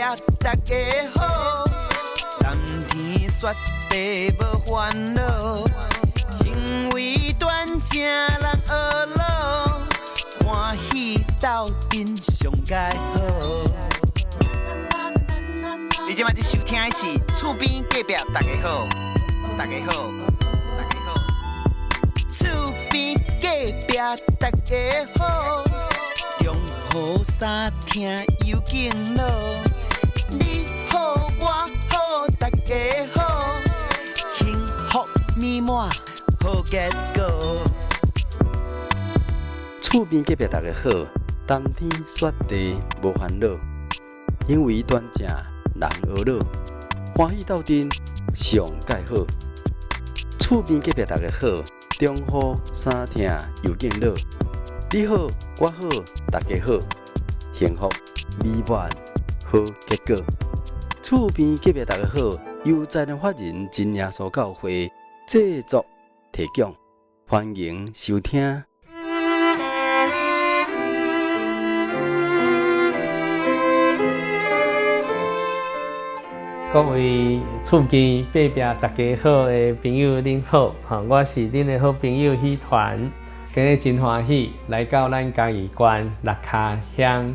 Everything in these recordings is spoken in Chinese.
大家好，蓝天雪地无烦恼，行为端正人学老，欢喜斗阵上佳好。你即摆在收听的是厝边隔壁大家好，大家好，大家好，厝边隔壁大家好，中好三听有敬老，你好我好大家好，幸福美满好结果。厝边隔壁大家好，冬天雪地无烦恼，行为端正人学老，欢喜斗阵上介好。厝边隔壁大家好，中好三听又敬老，你好我好大家好，幸福美满好结果。厝边隔壁大家好，由在人法人真耶稣教会制作提供，欢迎收听。各位厝边隔壁大家好的朋友，恁好，我是恁的好朋友喜团，今日真欢喜来到咱嘉义县六卡乡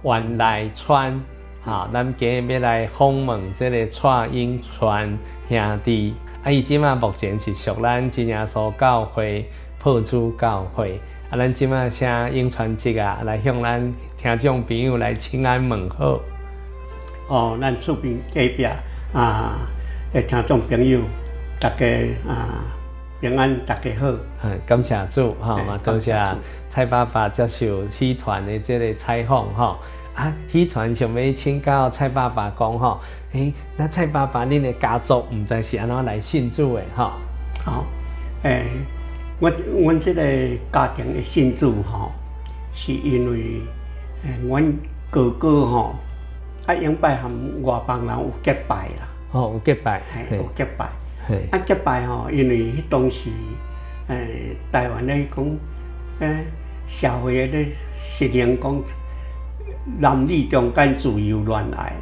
湾内村，咱今日要来访问这个蔡英传兄弟，伊即马目前是属咱真耶稣教会破主教会，咱即马请英传姐来向咱听众朋友来请安问好。咱厝边隔壁的听众朋友，大家平安，大家好。感谢主嘛，多谢蔡爸爸接受喜团的这个采访喜团想要请教蔡爸爸讲那蔡爸爸恁的家族唔知是安怎来信主的阮这个家庭的信主是因为阮哥哥永拜含外邦人有结拜啦，有结拜，有结拜。结拜因为迄当时台湾咧讲社会咧实行讲男女中间自由恋爱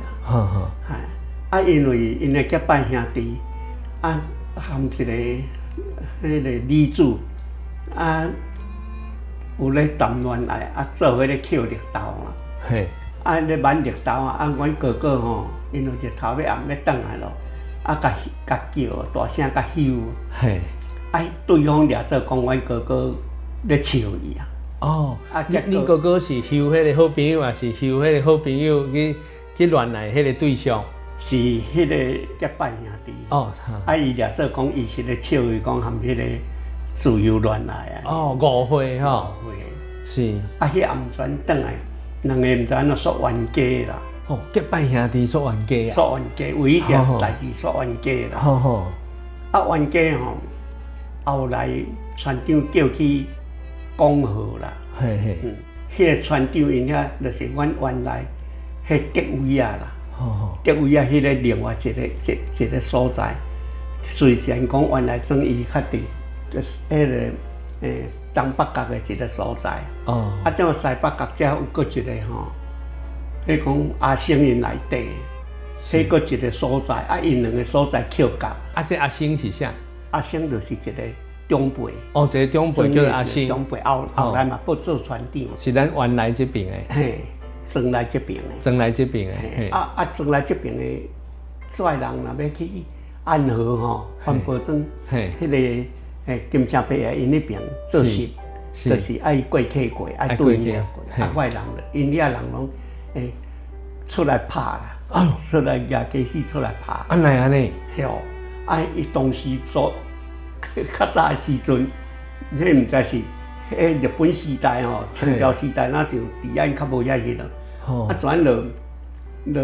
因为因的结拜兄弟含一个迄个女子有咧谈恋爱做伙咧捡绿豆咧挽绿豆阮哥哥因有一头要暗要转来咯，甲叫大声甲咻，对方掠做讲阮哥哥咧笑伊恁哥哥是咻迄个好朋友，还是咻迄个好朋友去恋爱迄个对象？是迄个结拜兄弟。伊掠做讲伊是咧笑伊讲含迄个自由恋爱误会是迄暗转转来。两个毋知安怎说冤家啦。结拜兄弟说冤家说冤家，为一件代志说冤家啦。冤家后来船长叫去讲和啦。迄个船长因遐就是阮原来迄德威啊啦。德威啊，迄个另外一个所在，虽然讲原来算伊较伫，就是迄个东北角的一个所在，即个西北角遮有搁一个迄讲阿星因内底，迄搁一个所在，因两个所在扣角。这阿星是啥？阿星就是一个长辈。一个长辈叫阿星。长辈后来嘛，要做船长。是咱原来这边的。庄内这边的。庄内这边的。庄内这边的拽人若要去安和环保庄，迄个。金城北因那边做事，就是爱过客过，爱对面过，外人因遐人拢出来拍啦，出来举家私出来拍。安尼？伊当时做较早的时阵，迄毋知是日本时代清朝时代，那就治安较无遐迄咯。转落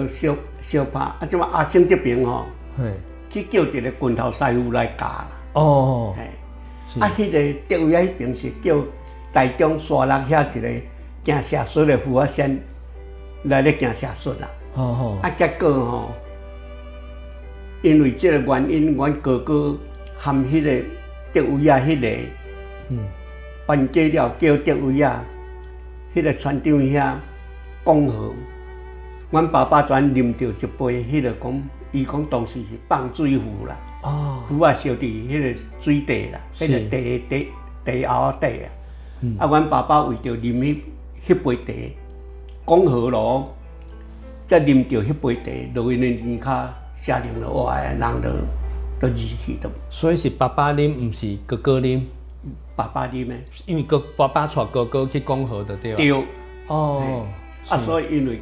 小拍，即马阿星这边去叫一个拳头师傅来教啦。迄个德威迄边是叫台中沙鹿遐一个行射术的副先来咧行射术啦。结果因为这个原因，阮哥哥含迄个德威啊，迄个冤家了，叫德威啊，迄个船长遐讲和，阮爸爸全啉到一杯，迄个讲，伊讲当时是放水壶啦，壶啊烧伫迄个水底啦，迄个地后底啊。啊，阮爸爸为着啉迄杯茶，讲好咯，才啉着迄杯茶，落去呢年骹下令了，哇，人都入去都。所以是爸爸啉，毋是哥哥啉。爸爸啉的，因为爸爸带哥哥去讲好就对了。对。哦。啊，所以因为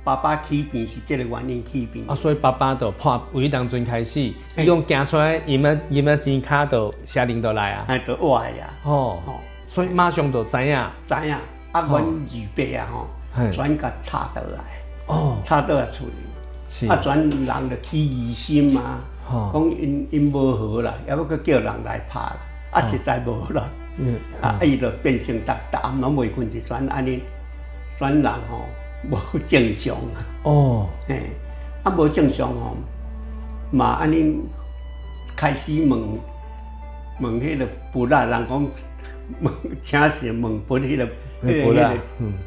爸爸起病是这个原因起病。啊，所以爸爸就破为当阵开始，伊讲行出来，伊们钱卡就下令就来啊。哎，就坏呀。哦。所以马上就知影。知影。啊，阮二伯啊吼，全甲插倒来。哦。插倒来厝里。啊，全人就起疑心嘛。讲因无好啦，还要佮叫人来拍啦。啊，实在无啦。啊，伊就变成逐暗拢袂困，就全安尼，全人吼无正常啊。哦。嘿，啊无正常吼，嘛安尼开始问迄个佛啦，人讲问请神问佛迄个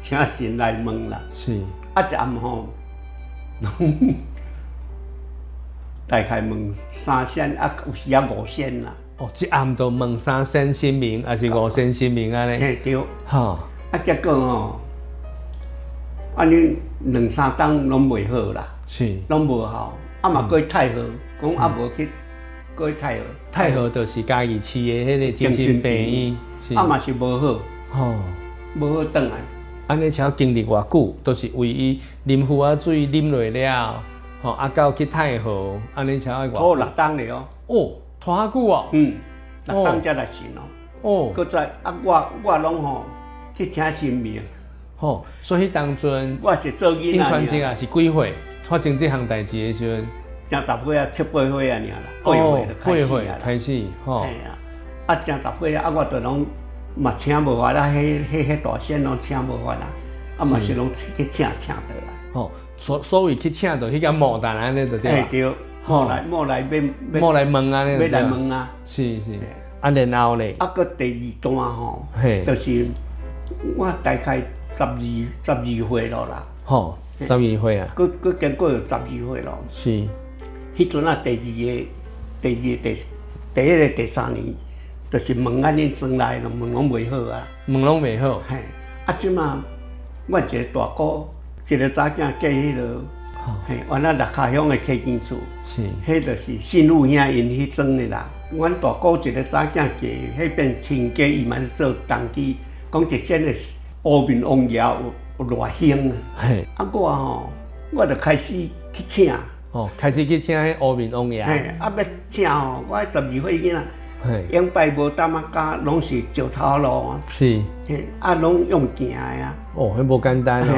请神来问啦。是。啊，一暗吼，大概问3仙，啊有时啊5仙啦。哦，一暗就问3仙神明，还是5仙神明安尼？嘿，对。哈。啊，结果吼，安尼2、3冬拢袂好啦。是。拢无效，啊嘛过太和，讲啊无去过太和。太和就是家己饲的迄个精神病院。啊嘛是无好。哦。无好转来。安尼才经历偌久，都是为伊啉符啊水啉落了，吼啊到去太和，安尼才会拖6冬了哦。哦。拖遐久哦。6冬才来神哦。哦。搁再啊，我拢吼去请神明。吼，所以当阵我是做囡仔。顶传职啊是几岁发生这项代志的时阵？正10岁啊，7、8岁啊，尔啦。8岁开始吼。嘿啊，啊正10岁啊，我就拢嘛请无法啦，迄大仙拢请无法啦，啊嘛是拢去请倒来。吼，所谓去请到迄个牡丹安尼就对啦。对。莫来问啊，要来问啊，是。啊，然后咧，啊，搁第2段吼，就是我大概12岁咯啦。吼，12岁啊。搁经过12岁咯。是。迄阵啊，第一个、第3年，就是问安尼转来咯，问拢袂好啊。问拢袂好。嘿，啊，即马我一个大哥，一个查囝嫁迄落。嘿，原来六卡乡的溪间厝，是，迄就是新妇兄因去装的啦。阮大姑一个查囝嫁，迄边亲家伊嘛咧做当机，讲一仙的乌面王爷有偌兴啊。嘿，啊我吼，我就开始去请。哦，开始去请迄乌面王爷。嘿，啊要请吼，我12岁囡仔，仰拜无担啊家，拢是石头路啊。是。嘿，啊拢用行的啊。哦，迄无简单哦。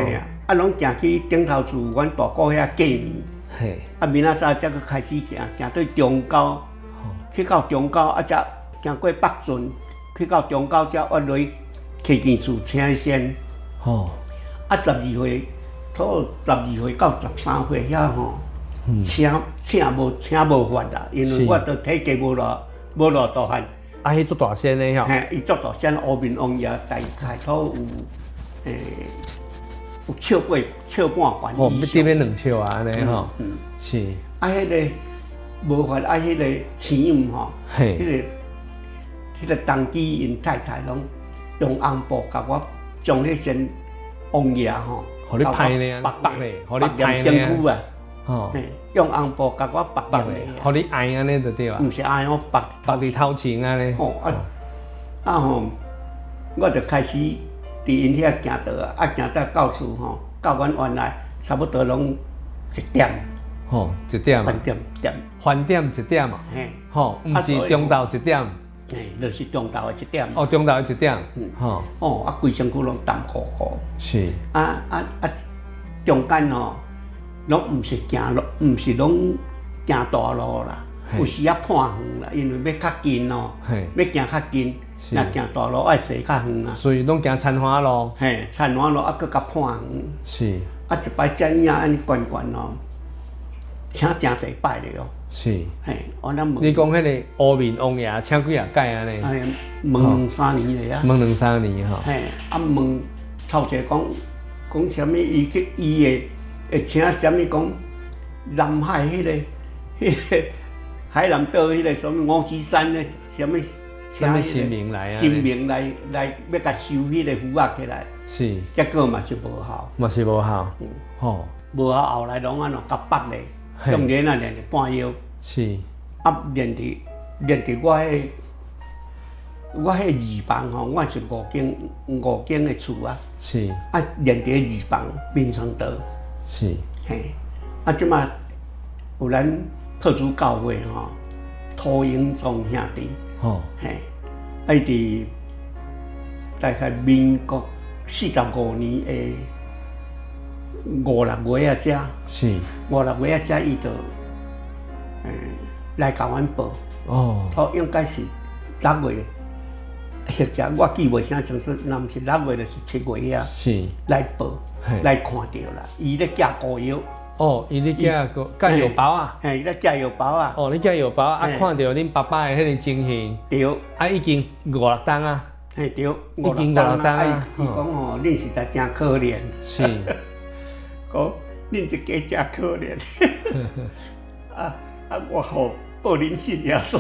啊，拢行去顶头厝，阮大姑遐过年。嘿。啊，明仔早才去开始行，行到中沟，去到中沟啊，才行过北顺，去到中沟才弯落溪间厝请仙。吼。啊，12岁，到12岁到13岁遐吼，请无法啦，因为我都体格无偌大汉。啊，迄做大仙的吼。嘿，伊做大仙，乌面王爷大概都有有笑半悬以上。哦，要得要2笑啊，安尼吼。是。啊，迄个无法，啊，迄个钱毋吼，迄个当机因太太拢用红布甲我将迄身王爷吼，互你拍呢，白咧，互你拍呢。吼，用红布甲我白咧，互你爱安尼就对啊。毋是爱我白伫头前安尼。吼吼，我就开始。伫因遐行倒啊，行到厝吼，到阮原来差不多拢1点。吼，1点。饭店。饭店1点啊。嘿。吼，毋是中昼1点。嘿，就是中昼的1点。哦，中昼的1点。吼。哦，啊，规身躯拢湿糊糊。是。啊，中间吼，拢毋是行路，毋是拢行大路啦，有时啊破远啦，因为要较近哦，要行较近。若行大路爱坐较远啊，所以拢行田花路。嘿，田花路啊，搁较破远。是。啊，一摆正影安尼悬哦，请真侪摆咧哦。是。嘿，我咱问。你讲迄个乌面王爷请几啊届安尼？哎，问2、3年咧啊。问2、3年吼。嘿，啊问头者讲啥物？伊的会请什么讲南海迄个海南岛迄个什么五指山的什么神明来啊？神明来要甲收迄个符仔起来，是，结果嘛是无效，嘛是无效，吼，无效后来拢安怎甲拔咧，用练啊练半腰，是，啊练伫我迄二房吼，我是五间的厝啊，是，啊练伫二房民生道，是，嘿，啊即马有咱破主教会吼，涂英宗兄弟，吼，嘿，啊伊伫大概民国45年的5、6月啊，遮是5、6月啊，遮伊就来甲阮报，他应该是6月。或者我记袂清楚，若毋是6月就是7月啊，是来报来看到啦，伊咧寄膏药。哦，伊咧寄寄药包啊？嘿，伊咧寄药包啊。哦，你寄药包啊？看到恁爸爸的迄个情形。对。啊，已经5、6冬啊。嘿，对。已经5、6冬啊。伊讲吼，恁实在真可怜。是。讲恁一家真可怜。我好报恁信耶稣。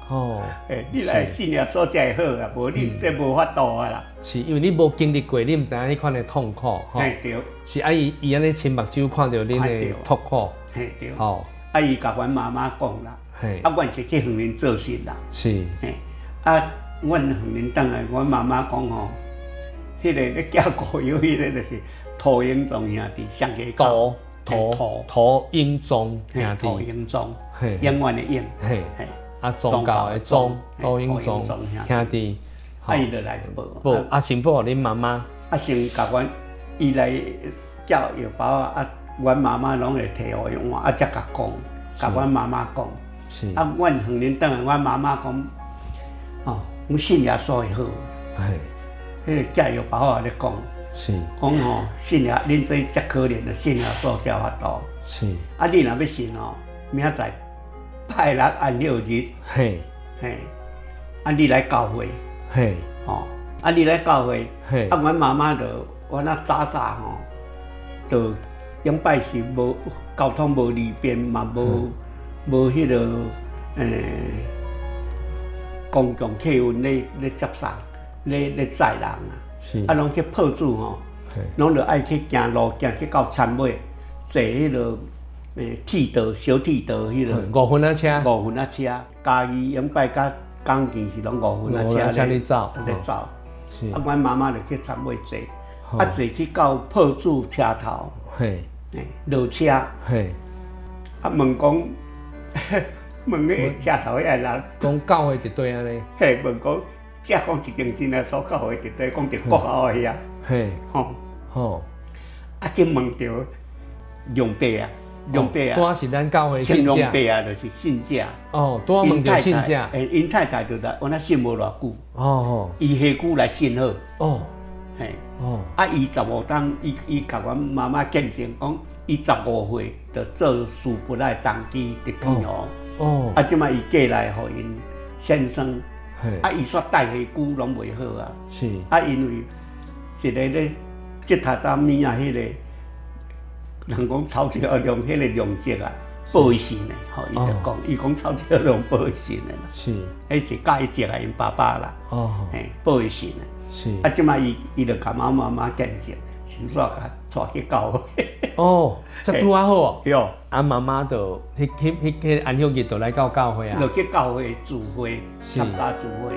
哦，诶，你来信耶稣才会好啊，无你这无法度啊啦。是因为你无经历过，你唔知影迄款的痛苦，吼。嘿，对。是啊，伊安尼亲目睭看到恁的痛苦。嘿，对。哦，啊，伊甲阮妈妈讲啦，嘿，啊，阮是去向恁做事啦。是。嘿，啊，阮向恁倒来，阮妈妈讲吼，迄个咧寄膏药，迄个就是涂英宗兄弟上家搞。涂英宗兄弟。涂英宗，永远的永。嘿，嘿。啊，宗教的宗，涂英宗兄弟，啊，伊就来报，啊，先报恁妈妈，啊，先甲阮，伊来叫药包啊，阮妈妈拢会摕互伊换，啊，才甲讲，甲阮妈妈讲，是，啊，阮向恁倒来，阮妈妈讲，哦，阮信耶稣会好，哎，迄个寄药包也咧讲，是，讲吼，信耶，恁这遮可怜的信耶稣才有法度，是，啊，你若要信哦，明仔载。拜六安息日，嘿，嘿，啊，你来教会，嘿，哦，啊，你来教会，嘿，啊，阮妈妈就阮啊早吼，就永拜是无交通无利便嘛，无迄个公共客运咧接送，咧载人啊，是，啊，拢去破主吼，拢就爱去行路行去到田尾，坐迄个。铁道小铁道迄个5分仔车，5分仔车，嘉义永拜甲港墘是拢5分仔车咧走，是。啊，阮妈妈就去田尾坐，啊坐去到破主车头，嘿，落车，嘿，啊问讲，问迄车头遐人，讲教会伫对安尼，嘿，问讲，遮讲一间真诶所教会伫对，讲伫国校诶遐，嘿，吼，啊去问着杨伯啊。杨伯啊，多是咱教会信者。杨伯啊，就是信者。哦，多问着信者。因太太就来，我那信无偌久。哦。伊下久来信好。哦。嘿。哦。啊，伊15当，伊甲阮妈妈见证讲，伊15岁就做事不来登记伫平湖。哦。啊，即摆伊嫁来互因先生。嘿。啊，伊煞待下久拢袂好啊。是。啊，因为一个咧，即头当面啊，迄个。人讲草桥用迄个量值啊，报伊信的，吼，伊就讲，伊讲草桥用报伊信的啦，是，迄是教伊接来因爸爸啦，哦，嘿，报伊信的，是，啊，即摆伊就甲妈妈见证，先煞甲带去教会，哦，这拄啊好哦，哟，啊妈妈就迄安息日就来到教会啊，就去教会聚会，参加聚会。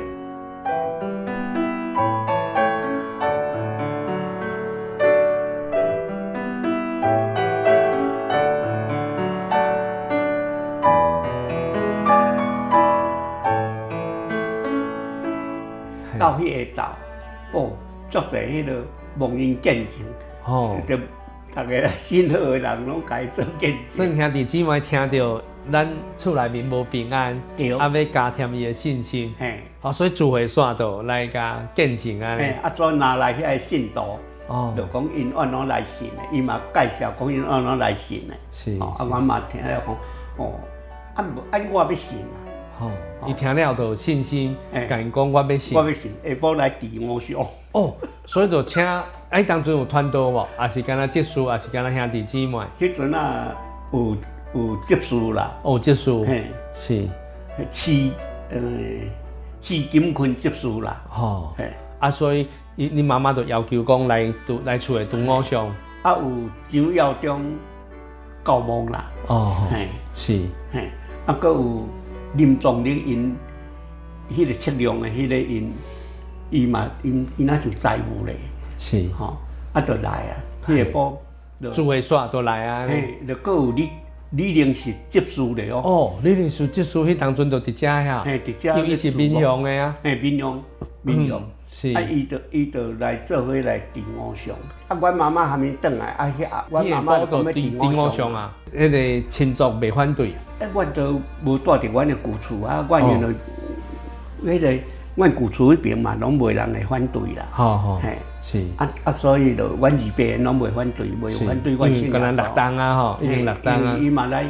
到迄个岛，哦，足侪迄个蒙因见证，哦，就大家信好的人拢家做见证。所以兄弟姊妹听到咱厝内面无平安，啊要加添伊的信心，嘿，好，所以聚会线度来甲见证啊。嘿，啊，再拿来遐个信徒，哦，就讲因安怎来信的，伊嘛介绍讲因安怎来信的，是，啊，阮嘛听了讲，哦，啊无，啊我要信啊。吼，伊听了就有信心，嘿甲因讲我要信我。要信，下晡来治五常。哦，所以就请，当阵有团队无？还是干那接书，还是干那兄弟姊妹？迄阵啊，有接书啦，哦，接书，嘿，是，市金坤接书啦，吼，嘿，所以你妈妈就要求讲来厝诶拄偶像。啊有张耀忠教梦啦，哦，嘿，是，嘿，啊搁有林仲林因，迄个测量的迄个伊那就财务咧，是，吼，啊就来啊，迄个部住会煞都来啊。嘿，就搁有李灵是接书咧哦，哦，你认识接书迄当阵就伫遮遐，嘿，伫遮因为伊是民雄的啊。嘿，民雄，是。啊，伊就来做伙来治五常。啊，阮妈妈还没转来，啊，阮妈妈就要治五常啊。迄个亲族袂反对。阮都无住伫阮的旧厝啊，阮原来迄个阮旧厝迄边嘛，拢袂人会反对啦。吼，嘿，是。所以就阮二伯拢袂反对，袂反对阮新娘。敢若6档啊吼，已经6档啊。伊嘛来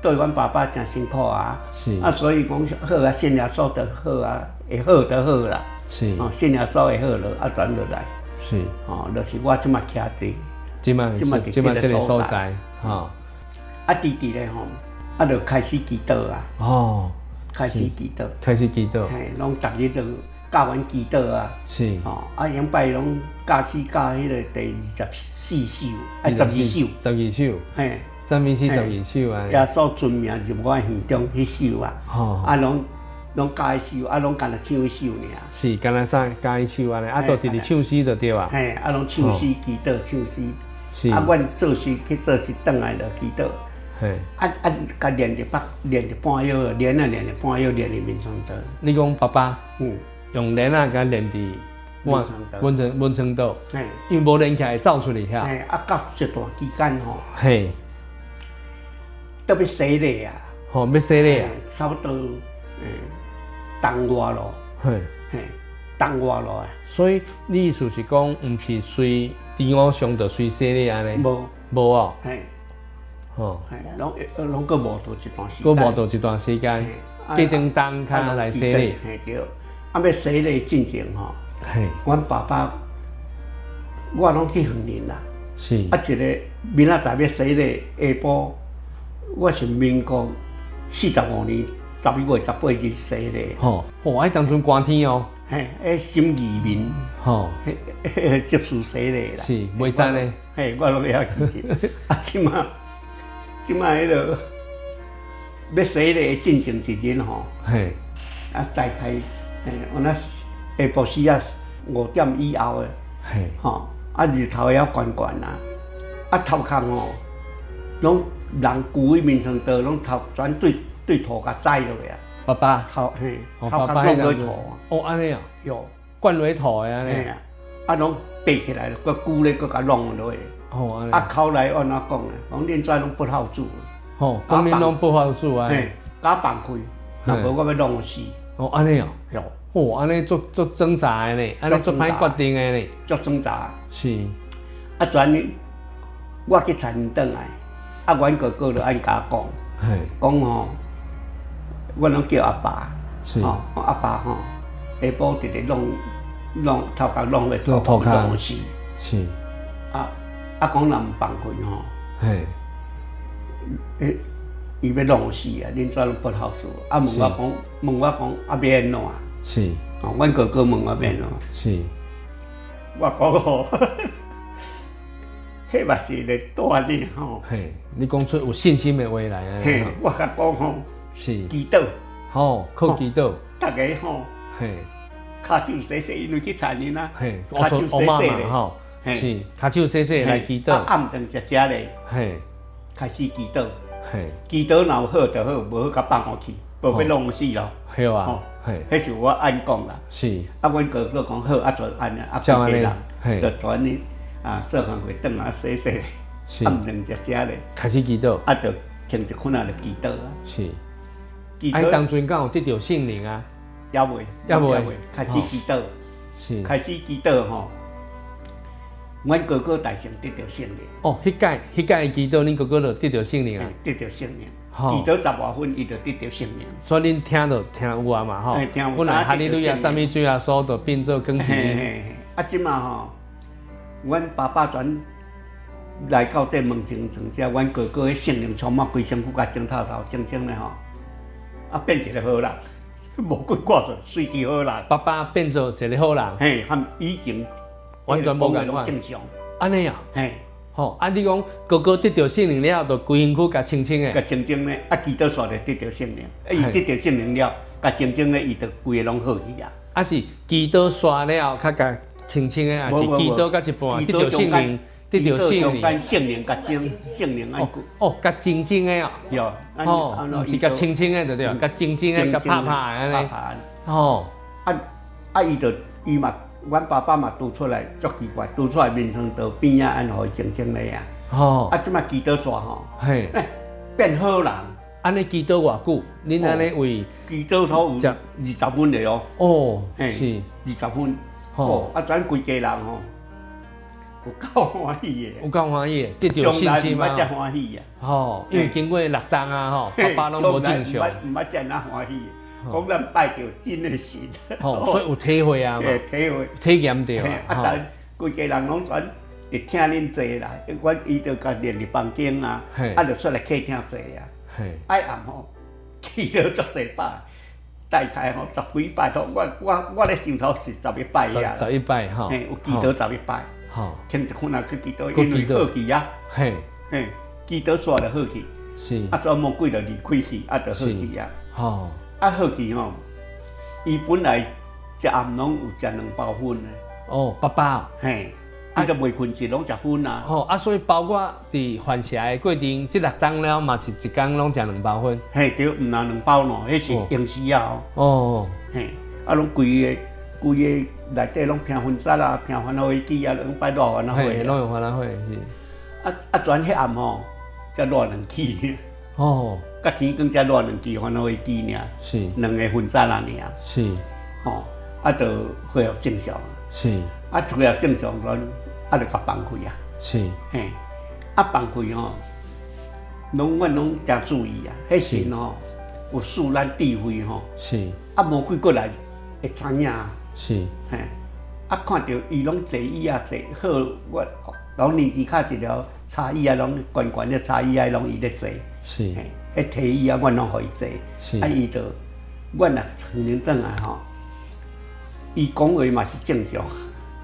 对阮爸爸真辛苦啊。是。啊，所以讲好啊，新耶稣就好啊，会好就好啦。是，信耶稣会好了，啊转落来，是，就是我即马徛伫，即马这个所在，啊弟弟咧就开始祈祷啊，开始祈祷，嘿，拢逐日都教完祈祷啊，是，杨拜拢教迄个第24首，12首，嘿，12首啊，耶稣尊名入我耳中迄首啊，拢加一首，拢干那唱一首尔。是，干那加一首安尼，就直直唱诗就对啊。嘿，拢唱诗祈祷，唱诗。是。阮做诗去做诗，转来就祈祷。嘿。甲练着半夜，练着半夜，练伫眠床岛。你讲爸爸？用练啊，甲练伫温泉岛。嘿。因为无练起来走出去遐。嘿，到一段期间嘿。都要洗礼啊。要洗礼啊。差不多。东外路，东外路啊！所以你意思是讲，毋是随治偶像就随洗礼安尼？无哦。嘿，拢个无到一段时间。个无到一段时间，决定当下来洗礼。嘿对，要洗礼进前阮爸爸我拢去训练啦。是。一个明仔载要洗礼，下晡我是民国45年。11月18日洗礼。当阵寒天哦。嘿，心义民。接受洗礼啦。是，袂使咧。我拢遐记着。即马迄个要洗礼进前一日再开，我那下晡时啊5点以后的。日头会晓悬悬啦。头壳拢人跍喺面床道，拢头全对土甲栽落去啊！爸爸，头壳弄落土安尼啊？有灌落土的安尼。拢爬起来了，佮跍咧，佮甲弄落去。口来安怎讲啊？讲恁遮拢不好煮。讲恁拢不好煮啊？甲放开，若无我要弄死。安尼啊？有。安尼足挣扎的呢，安尼足歹决定的呢。足挣扎。是。全我去田园转来，阮哥哥就按甲我讲，我拢叫阿爸，阿爸下晡直直弄头壳弄咧土弄死，是讲若毋放开伊要弄死啊！恁怎拢不好做？问我讲要安怎？是阮哥哥问我要安怎？是我讲迄嘛是咧大呢嘿，你讲出有信心的话来啊！嘿，我甲讲是祈祷，靠祈祷，大家嘿，骹手洗洗，因为去田里啦，嘿，骹手洗洗咧，是骹手洗洗来祈祷，暗顿食咧，嘿，开始祈祷，嘿，祈祷若有好就好，无好甲放下去，无要弄死咯，对啊，嘿，迄是我按讲啦，是，阮哥哥讲好，就安尼，别人就转呢。做工会转来洗洗，暗顿食咧，开始祈祷，就停一困就祈祷啊。是，当阵敢有得到圣灵啊？也未，开始祈祷，是，开始祈祷阮哥哥大成得到圣灵。迄届祈祷，恁哥哥就得到圣灵啊？得到圣灵。祈祷10外分，伊就得到圣灵。所以恁听有啊嘛吼，本来哈利路亚赞美主耶稣就变做更新。啊，即嘛吼，阮爸爸转来到这门前城遮，阮哥哥迄圣灵充满规身躯，甲整透透整整的吼，啊变一个好人，无鬼挂做，随时好人。爸爸变做一个好人，嘿，和以前完全无共款。正常。安尼啊？嘿。吼，啊！你讲哥哥得到圣灵了，就规身躯甲清清的，甲清清的，啊，祈祷煞就得到圣灵，啊，伊得到圣灵了，甲清清的，伊就规个拢好去啊。啊是祈祷煞了，甲清清的，啊是祈祷甲一半得到圣灵，得到圣灵，圣灵甲精，圣灵安哦，甲精精的哦，哟，哦，毋是甲清清的对对，甲精精的，甲拍拍的安尼，哦，伊就伊嘛。阮爸爸嘛拄出来，足奇怪，拄出来面床道边仔安互伊静静咧啊。哦。啊，即马祈祷煞吼，嘿，变好人。安尼祈祷偌久？恁安尼为祈祷头有20分的哦。哦，嘿，是20分。哦，啊，咱规家人吼，有够欢喜的。有够欢喜的，得到信心嘛。从来毋捌遮欢喜啊。吼，因为经过6档啊，吼，爸爸拢无正常。毋捌遮那欢喜。讲咱拜着真诶神，吼，所以有体会啊嘛，体验着啊。但规家人拢全会听恁坐啦，阮伊就甲练入房间啊，啊就出来客厅坐啊。爱暗吼，去到足侪摆，大概吼10几摆头，我咧想头是11摆呀。11摆吼，有祈祷11摆，吼，听一困啊去祈祷，因为好去啊，嘿，祈祷煞就好去，是，啊所以魔鬼就离开去，啊就好去啊，吼。啊，好去吼！伊本来一暗拢有食2包粉的。哦，爸爸。嘿，伊都袂困日拢食粉啊。哦，啊，所以包括伫犯邪的过程，这6档了嘛是一工拢食2包粉。嘿，对，毋拿2包喏，迄是用时啊。哦。嘿，啊，拢规个内底拢拼婚纱啊，拼欢乐会机啊，200多欢乐会。嘿，拢用欢乐会是。全迄暗吼，才热2支。哦。甲天光才热2支欢乐会机尔，是2个婚纱啊尔，是，吼，啊，就恢复正常，是，啊，恢复正常咱啊，就甲放开啊，是，嘿，啊，放开吼，阮拢诚注意啊，迄时吼有赐咱智慧吼，是，啊，魔鬼过来会知影，是，嘿，啊，看到伊拢坐椅啊坐好，我拢年纪较一条茶椅啊，拢悬悬的茶椅啊，拢伊咧坐，是，嘿。迄提议啊，阮拢互伊坐，啊，伊就，阮若承认转来吼，伊讲话嘛是正常，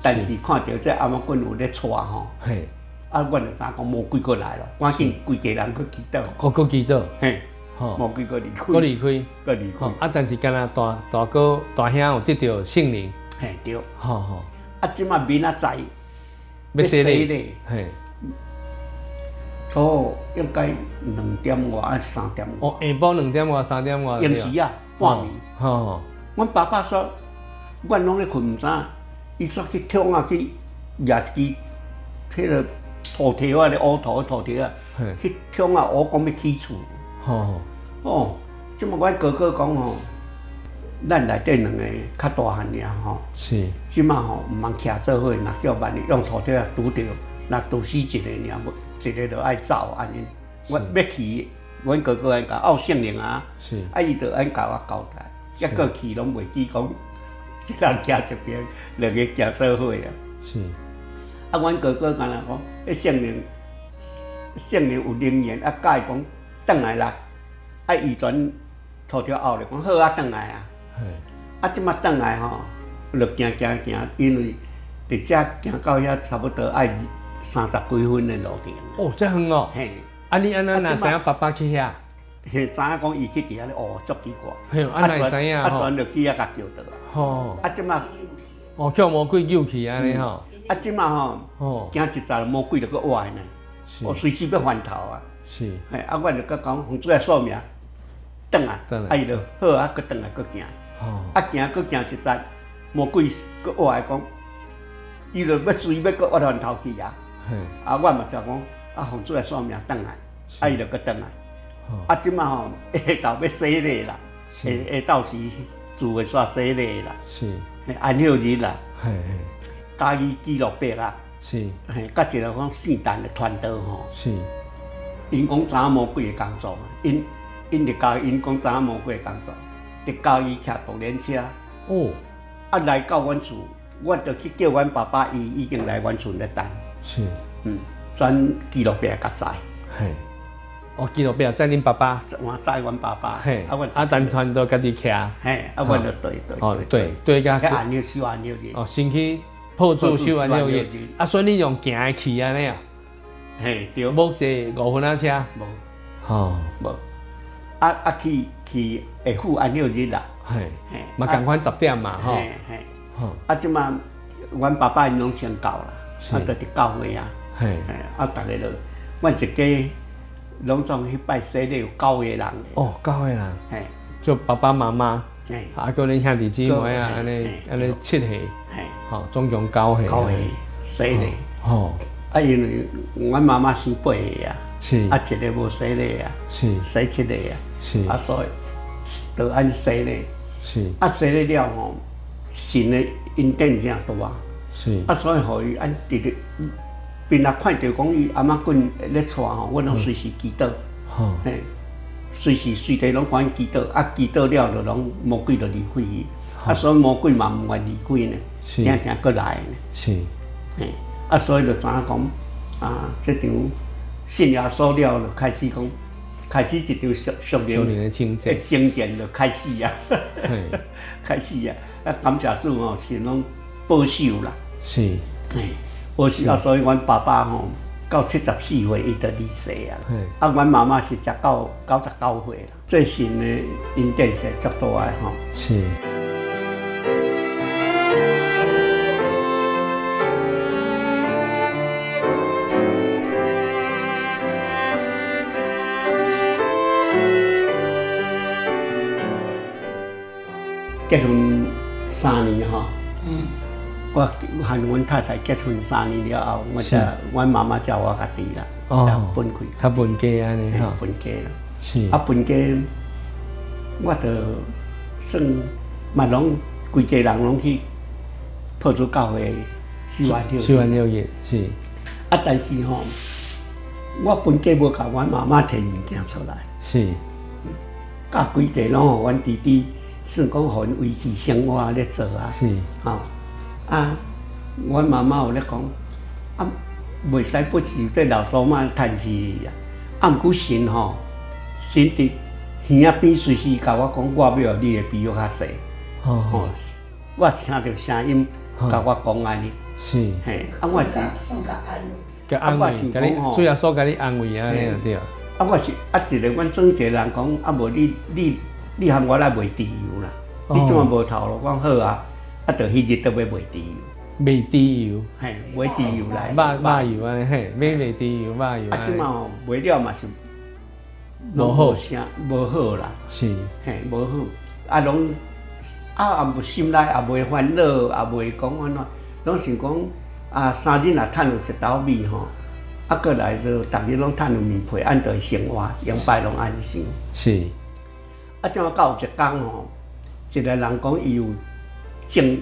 但是看到这阿妈棍有咧带吼，嘿，啊，阮就知讲魔鬼过来了，赶紧规家人去祈祷，去祈祷，嘿，魔鬼过离开，离开，啊，但是敢若大哥大兄有得到圣灵，嘿，对，好，啊，即马明仔载要洗礼，嘿。哦，应该2点外还是3点外？哦，下晡2点外、3点外。用时啊，半暝。哦。阮爸爸说，阮拢咧困毋知，伊煞去冲啊去掠一支，迄个土条啊咧乌土的土条啊，去冲啊乌讲要起厝。哦。哦，即么阮哥哥讲吼，咱内底2个较大汉尔吼。是。即马吼毋通徛做伙，若叫万一用土条啊拄着，若拄死一个尔。一个就爱走安尼，我要去，阮哥哥安讲，圣灵啊，是，啊伊就安甲我交代，结果去拢袂记讲，一人徛一边，2个徛做伙啊。是，啊，阮哥哥干啦讲，迄圣灵有灵验，啊，甲伊讲，转来啦，啊，伊全土条后咧讲好啊，转来啊。啊，即马转来吼，就行，因为伫遮行到遐差不多爱30几分的路程。哦，这远哦。嘿，啊你安那哪知影爸爸去遐？嘿，知影讲伊去伫遐咧，哦，足奇怪。嘿，啊哪会知影？啊，全就去遐甲叫到啊。吼。啊，即马，哦，叫魔鬼救去安尼吼。啊，即马吼，哦，行一阵魔鬼就搁活呢，哦，随时要翻头啊。是。嘿，啊，我就搁讲，洪主来算命，转来，啊伊就好啊，搁转来搁行。哦。啊，行一阵，魔鬼搁活来讲，伊就要随要搁活翻头去啊。啊，我嘛就讲，啊，洪主来算命，转来，啊，伊就搁转来。啊，即马吼，下昼要洗礼啦，下昼时住会煞洗礼啦，是，安休日啦，嘉义基路伯啦，是，甲一个讲圣诞的传道吼，是，因讲查魔鬼的工作，因因就教因讲早无过工作，就教伊骑独轮车。哦，啊，来到阮厝，我就去叫阮爸爸，伊已经来阮厝咧等。是，转纪录片甲载。嘿，哦，纪录片载恁爸爸，我载阮爸爸。嘿，啊，咱团都家己骑。嘿，啊，阮就对。哦，对甲。去按钮收按钮去。哦，先去破厝收按钮去。啊，所以你用行的去安尼啊？嘿，对。无坐5分仔车。无。哦，无。啊去下浡按钮日啦。嘿，嘛共款10点嘛，吼。嘿。啊，即马阮爸爸因拢先到啦，啊，就伫教会啊。嘿。啊，逐个就，阮一家拢总去拜洗礼有9个人的。哦，9个人。嘿。就爸爸妈妈。嘿。啊，叫恁兄弟姊妹啊，安尼7岁。嘿。吼，总共9岁。9岁洗礼。吼。啊，因为阮妈妈生8个啊。是。啊，一个无洗礼啊。是。洗7个啊。是。啊，所以就安洗礼。是。啊，洗礼了吼，神的恩典真大啊。是。啊，所以互伊安直直，边啊看到讲伊阿妈棍咧带吼，阮拢随时祈祷。吼。嘿，随地拢管祈祷，啊祈祷了就拢魔鬼就离开伊。啊，所以魔鬼嘛毋愿离开呢，定定搁来呢。是。嘿，啊，所以就知影讲，啊，这场信耶稣了，就开始讲。开始一场属灵的征战就开始啊，开始啊！啊，感谢主吼，神拢保守啦。是。保守啊，所以阮爸爸吼到74岁伊就离世啊。啊，阮妈妈是食到99岁啦。最神的恩典是足大的吼。是。结婚3年吼，我和阮太太结婚3年了后，阮妈妈叫我家己啦，分开，较分家安尼吼，分家啦。是。啊，分家，我就算嘛拢规家人拢去破主教会修完了日，是。啊，但是吼，我分家无甲阮妈妈摕物件出来，是。甲规地拢互阮弟弟。算讲，互因维持生活咧做啊。是。吼，啊，阮妈妈有咧讲，啊，袂使不是这老祖妈趁死啊。啊，毋过神吼，神伫耳仔边随时甲我讲，我要你会比我较济。吼，我听到声音甲我讲安尼。是。嘿，啊，我是送甲安慰。甲安慰，甲你主耶稣甲你安慰安尼就对。啊，我是一个阮总一个人讲，啊无你含我来卖猪油啦，你怎么无头路？讲好啊，啊，就迄日都要卖猪油。卖猪油，嘿，卖猪油来。肉油安尼嘿，卖猪油、肉油。啊，即马吼卖了嘛是无好声，无好啦。是。嘿，无好，啊拢也无心内也袂烦恼，也袂讲安怎，拢想讲啊3日若趁有1斗米吼，啊，过来就逐日拢趁有面皮，按着生活，用摆拢安心。是。啊，怎啊到有一天吼，一个人讲伊有种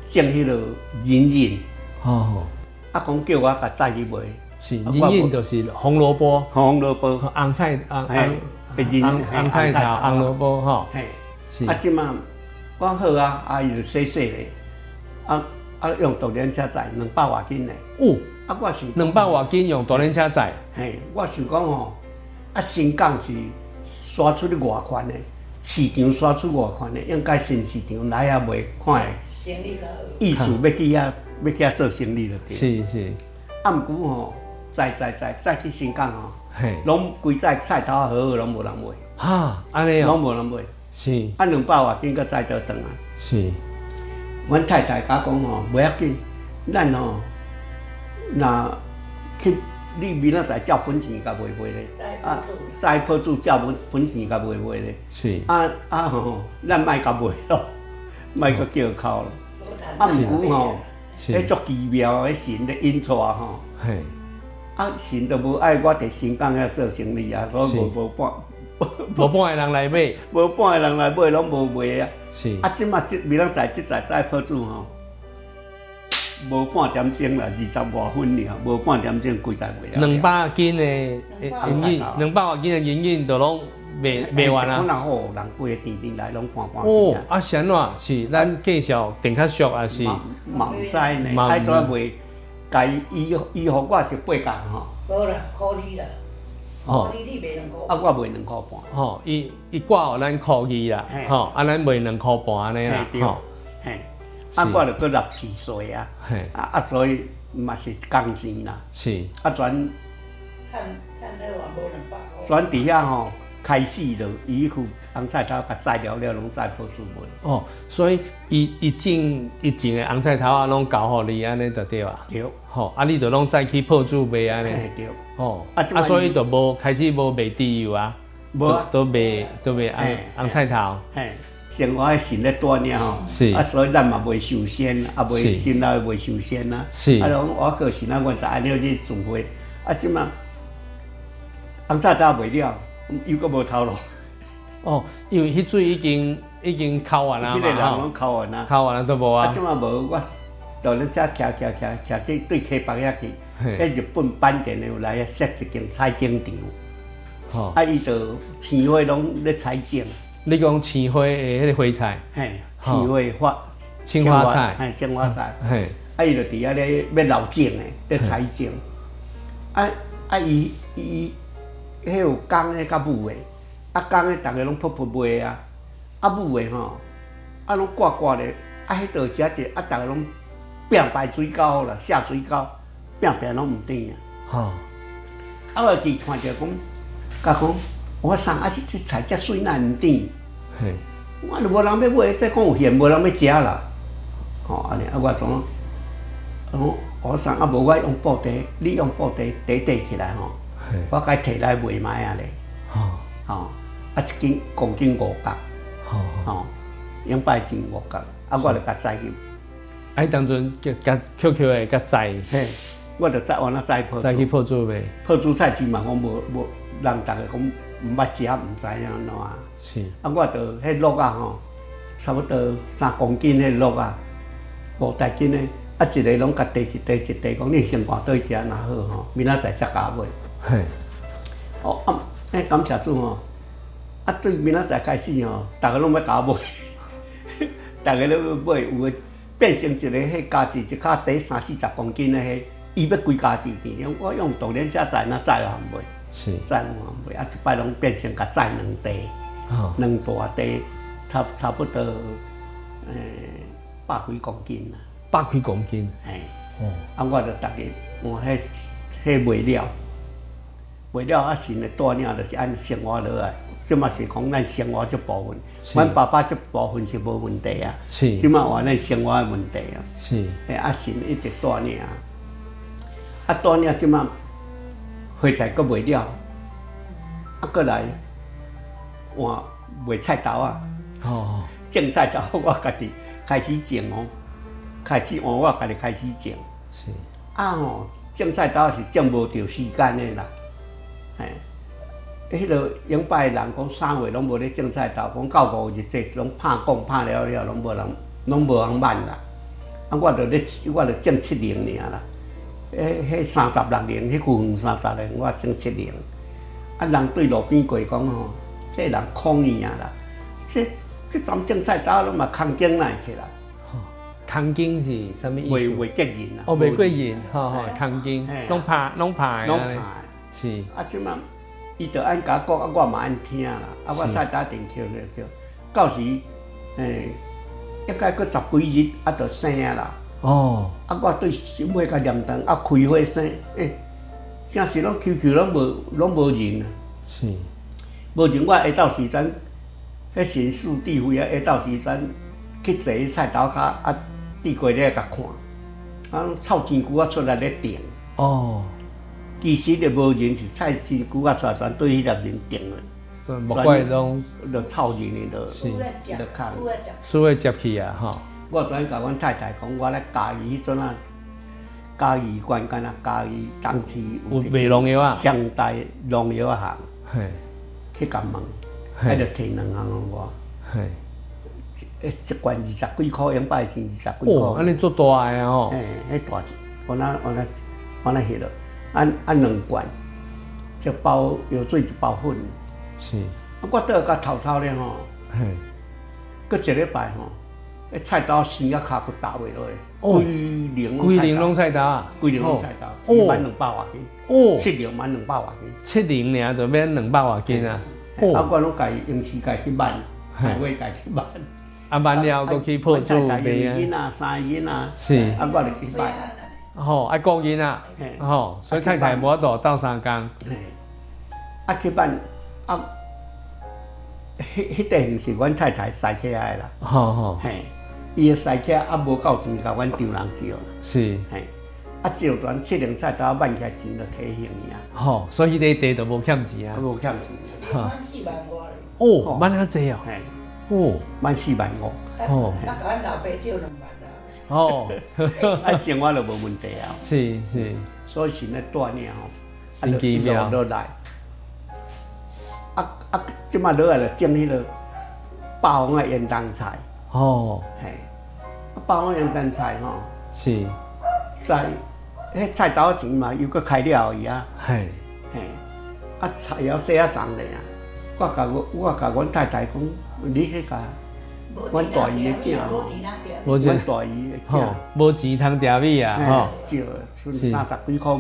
迄落仁仁，哦，啊讲叫我甲载去卖。是仁仁就是红萝卜，红萝卜，红菜，红菜头，红萝卜吼。嘿，是。啊，即马我好啊，啊伊就细细咧，啊用独轮车载200外斤咧。哦，啊我想200外斤用独轮车载。嘿，我想讲吼，啊新港是刷出去外款的。市场刷出外款的，应该新市场来遐卖看的，意思要去遐做生意就对。是是。啊，毋过吼，再去新港吼，拢规载菜头好拢无人买。哈，安尼哦。拢无人买。是。啊，200外斤搁载倒转啊。是。阮太太甲讲吼，袂要紧，咱吼，若去。你明仔载照本钱甲卖咧，啊，再破主照本钱甲卖咧，是啊吼，咱莫甲卖咯，莫甲叫口咯。啊，毋过吼，迄足奇妙，迄神咧引带吼。嘿。啊，神都无爱我伫新港遐做生意啊，所以无半个人来买，无半个人来买，拢无卖啊。是。啊，即马明仔载再破主吼。无半点钟啦，20外分尔，无半点钟规载卖啊。200斤的银银，200外斤的银银，就拢卖完啊。可能好人规个甜甜来拢搬搬去哦啊。，啊，是安怎？是咱介绍定较俗还是？嘛毋知呢，嘛爱怎卖？家伊互我是8角吼，无啦，1块2啦，哦1块2你卖2块。啊我卖2块半。吼，伊挂互咱1.2啦嘿，吼，啊，咱卖2块半安尼啦，嘿对吼，嘿，啊我就搁14岁啊，嘿，所以嘛是工钱啦，是，啊全趁迄话无200块。全伫遐吼开始就伊去红菜头甲摘了了，拢再破厝卖。哦，所以伊种的红菜头啊，拢交互你安尼就对啊，对，吼，啊，你就拢再去破煮卖安尼，嘿对，哦，啊这摆所以就开始无卖猪油啊，无啊都卖嘿红菜头，嘿，生活神咧带领吼，是啊所以咱嘛袂受限，啊袂是心内袂受限啊。是啊，我可是咱我就安尼去做伙，啊即嘛红菜头卖了，又搁无头路。哦，因为迄水已经扣完啊迄个人嘛，拢扣完啊，扣完了都无啊，啊即，马无我，到咱遮徛去对溪北遐去，嘿迄日本饭店的有来设一间采种场，吼，啊，伊就青花拢咧采种，你讲青花的迄个花菜，嘿，吼青花青花菜嘿，青花菜，嘿，啊，伊就伫遐咧要留种的，咧采种，伊迄有工的甲母的，啊工的逐个拢噗卖啊，啊母的吼，啊拢挂咧，啊迄道食者，啊逐个拢变排水沟啦，下水沟，变拢毋甜啊。吼，啊我去看着讲，甲讲，我送啊你这菜遮水哪毋甜？嘿，我就无人要买，再讲有咸，无人要食啦。吼，安尼啊我总，我送啊无我用布袋，你用布袋袋起来吼，嘿，我甲伊摕来卖卖啊咧。吼，吼，啊一斤公斤5角，吼，吼，两摆钱5角，啊我就甲摘去，哎，当阵甲 QQ 的甲摘，嘿，我就摘完了摘破。再去破煮卖，破煮菜市嘛，我无人逐个讲毋捌食，毋知影安怎啊。是，啊，我就迄鹿啊吼，差不多3公斤迄鹿啊，5大斤的，啊一个拢甲地一地，讲你先换倒去食若好吼，明仔载才加买。嘿，哦啊，感谢主吼，啊对明仔载开始吼，逐个拢要加买，逐个拢要买，有诶变成一个迄家己一卡底30-40公斤的迄，伊要几家己去，我用当年才载，那载互买，是，载互买，啊一摆拢变成甲载2地。吼， 2大地，差不多100几公斤啦， 100几公斤，嘿，哦，啊我就逐日换迄卖了啊神的带领就是按生活落来，即嘛是讲咱生活这部分，是阮爸爸这部分是无问题啊，是即嘛换咱生活的问题啊，是，嘿啊神一直带领啊，啊带领即嘛花菜阁卖了，啊阁来换卖菜头啊。吼，种菜头我家己开始种哦，开始换我家己开始种。是，啊吼，种菜头是种无着时间的啦，嘿，迄落永拜人讲3月拢无咧种菜头，讲到5日节拢拍讲拍了，拢无人挽啦。啊，我着种70尔啦，迄36年，迄旧园30年，我种70。啊，人对路边过讲吼，这人抗议啊啦，这咱种菜头拢嘛空间来起来，吼，空筋是啥物意思？袂结人啊。哦，袂过瘾，吼吼，嘿空筋嘿，拢拍拢安尼拍。是，啊，即马伊着按甲我讲，啊，我嘛按听啦。啊，我是菜头定捡，到时应该搁10几日，啊，着生啊啦。哦，啊，我对尾甲念动，啊，开花生，正是拢 QQ 拢无人啊。是，无前我下昼时阵，迄神树地位啊，下昼时阵去坐菜头骹啊，地过咧甲看，啊，臭钱菇啊出来咧顶，哦，其实就无人是菜钱菇啊出来全对迄粒人顶的，莫怪拢就臭人的是就看。输会接去啊，吼，我昨天甲阮太太讲，我咧嘉义迄阵啊，嘉义县敢若嘉义当时有卖农药啊，上大农药行嘿，去甲问，嘿迄就摕2项互我。嘿，一罐20几块，永拜钱20几哦，块。安尼做大个啊吼，迄大只，我那迄落，按2罐，一包药水一包粉，是，我倒甲头头咧吼，嘿，搁一礼拜吼，迄菜刀生啊骹骨打袂落哦规零规零拢菜刀啊，规零拢菜刀，哦1万200外斤，哦， 70万200外斤。 70尔就免200外斤啊，啊，我拢家用时家去万，嘿我家去万。啊慢了搁去破煮卖囡啊，仔、3个囡仔，是，啊，我就去万。吼，爱顾囡仔，嘿吼，所以太太无法度斗3工，嘿，啊去万，啊，迄地是阮太太塞起来啦，吼吼，嘿，伊个塞起啊无够钱，甲阮丈人借啦，是，嘿，啊借全7零菜刀万起来钱就提现尔，吼，所以迄个地就无欠钱啊，啊无欠钱，满4万外咧，哦，蛮啊济哦，嘿，哦，满4万5，哦啊，甲阮老爸借2万啦。哦，啊生活就无问题啊，是是，所以是咧锻炼吼，真奇妙落来。即马落来就种迄个霸王的烟当菜，哦，嘿，霸王烟当菜吼，是，在迄菜刀钱嘛又搁开了伊啊，嘿，嘿，啊菜要洗啊脏咧啊，我甲阮太太讲，你去甲阮大姨的囝吼，无钱阮大姨的吼囝，，无钱通调米啊，吼，少剩30几箍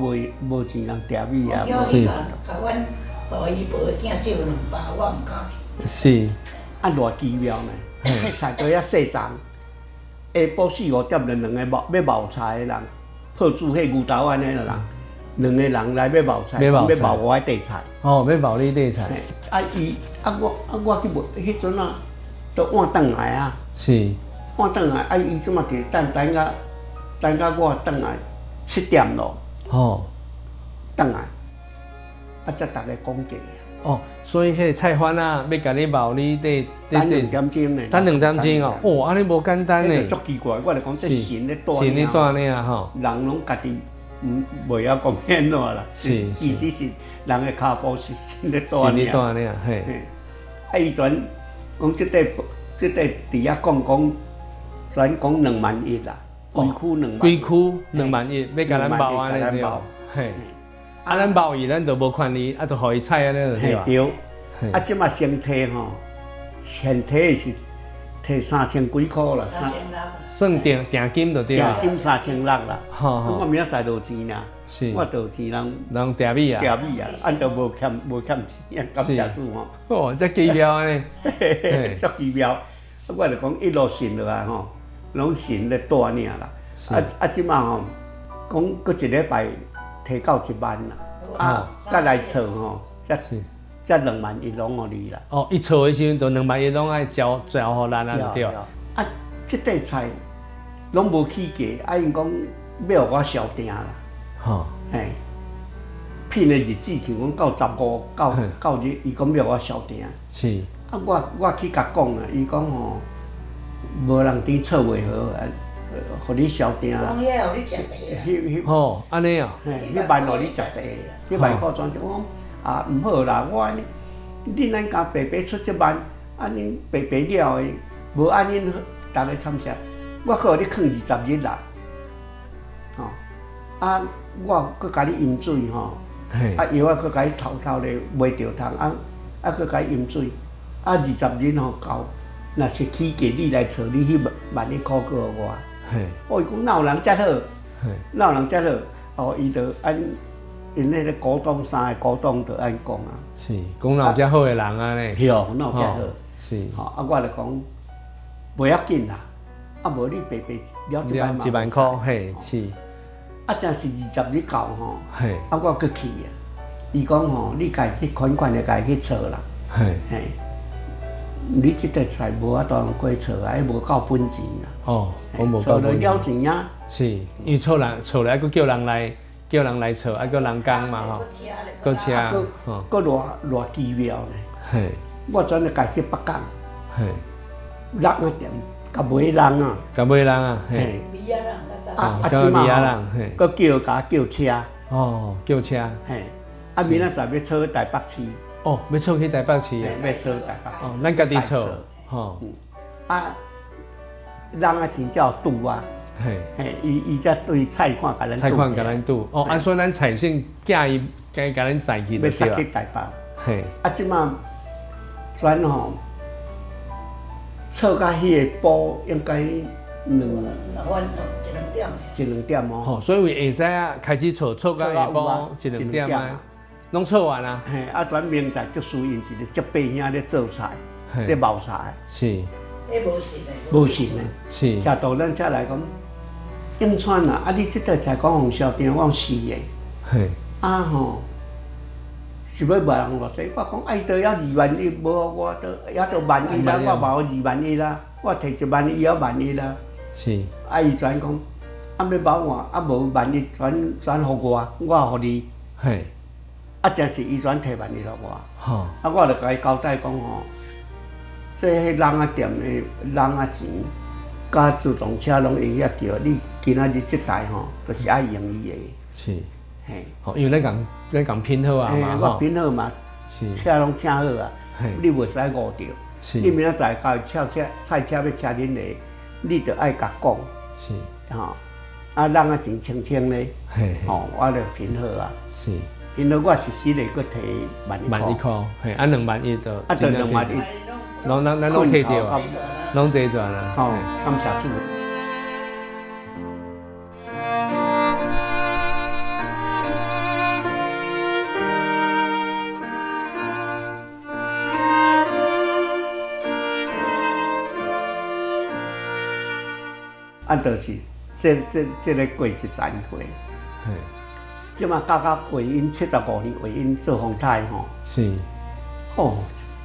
无钱通调米啊，叫伊甲阮大姨婆的囝借2百，我毋敢去。是，啊偌奇妙呢，迄菜刀遐细丛。下晡4、5点就两个要冒菜的人，破煮迄牛头安尼的人，两个人来要冒菜，要冒我的地菜。哦，要毛你地菜，嘿啊伊我去买，迄阵啊，都换转来啊，是，换转来啊伊即马伫等甲我转来7点咯，吼，转来，啊才逐个讲价。哦，所以迄个菜贩啊，要甲你毛你地等2点钟呢。等2点钟哦，哦，安尼无简单呢迄，就足奇怪，我就讲这神咧锻是你炼。锻炼啊，吼，人拢家己袂晓讲骗我啦，是意思是人的骹步是神咧是锻炼。你锻炼，嘿，嘿啊，伊全讲即块伫遐讲，全讲21000啦，规区2万。规区21000，要甲咱包安尼对，嘿，啊，咱包伊，咱就无权利，啊，就互伊菜安尼就对吧？嘿对，嘿啊，即马先摕吼，现摕的是摕3000几箍啦，算定金就对定啦，金3600啦。吼吼，我明仔载就有钱啦，是，我就有钱人人调米啊，调米啊，按都无欠钱，感谢主吼。哦，这奇妙安尼，嘿足奇妙，我就讲一路信落来吼，拢信咧锻炼啦。即马吼，讲搁一礼拜提到1万啦，再来测吼，才2万1拢互你啦。哦，伊错的时阵，就2万1拢爱交互咱啊，对。啊，即块菜拢无起价，因讲要互我消定啦。吼，嘿，聘的日子像讲到15到日，伊讲要我消定。是，啊，我去甲讲啊，伊讲吼，无人甜错袂好，互你消定。讲遐互你食地啊。哦，安尼啊，迄万互你食地，迄万块全就讲啊，毋好啦，我安尼，恁咱家白白出1万，安尼白白了的，无安尼逐个参详，我互你放20日啦，吼，啊，我搁甲你饮水吼，嘿，啊药啊搁甲你偷咧袂着通，啊搁甲你饮水，啊20日吼到，若是起价你来找你迄11000块搁互我。嘿，哦，伊讲哪有人遮好，嘿，哪有人遮好，哦，伊就按因迄个股东3个股东就安讲啊，是，讲老遮好的人啊呢，对哦，哪有遮好，是，吼，啊，我就讲袂要紧啦，啊，无你白白了1万块，嘿，是，啊，真是20日到吼，嘿，啊，我搁去啊，伊讲吼，你家己去款的家己去找啦，嘿，嘿，你即块菜无法度通过找啊，迄无够本钱啦，哦，我无找够了钱啊，是，因为错来，佫叫人来找，啊，佫人工嘛吼，佫车，吼，搁偌奇妙呢。嘿，我转来家去北港嘿， 6个店，甲买人啊，甲买人啊，嘿，嘿，米仔人较早。甲米仔人，嘿，佮叫车，哦，叫车，嘿，啊明仔载要出去台北市，哦，要出去台北市啊，要出去台北市，哦，咱家己找，吼，啊，人啊真正有拄啊，嘿。嘿，伊才对菜款甲咱菜款甲咱拄，哦，按说咱菜性寄伊，甲咱载去就要对啊。杀去台北，嘿，啊即马转吼，测到迄个步应该晚一两点的。1、2点哦。吼，所以为下早开始错到下晡1、2点啊，拢错完啊。嘿，啊，转明仔就输因一个足伯兄咧做菜，咧谋菜。是。迄无信的。无信的。是。吃到咱才来讲，永川啊，啊，你这道菜讲红烧丁，我讲是的。嘿。啊吼。是要万人偌济？我讲爱到要20000，无我到也到10000啦，我嘛有20000啦，我摕10000，伊也10000啦。是。啊，伊转讲，啊要包我，啊无10000转互我，我互你。嘿。啊，真是伊转摕10000互我。吼。啊，我就甲伊交代讲吼，这迄人仔店的人仔钱，甲自动车拢用遐叫，你今仔日即台吼，就是爱用伊的。是。嘿，好，因为咱讲拼好啊嘛，我拼好嘛，是，车拢请好啊，你袂使误着。是，你明仔载到菜车要请恁来，你着爱甲讲。是，吼，啊，人啊真清清咧，吼，我着拼好啊。是，拼好我实时咧，佫摕10000块，嘿，啊20000就，啊，就20000，咱拢摕着啊，拢坐转啊，吼，感谢主。啊，就是这个过是残过，即马到回因75年，回因做风台吼，是，哦，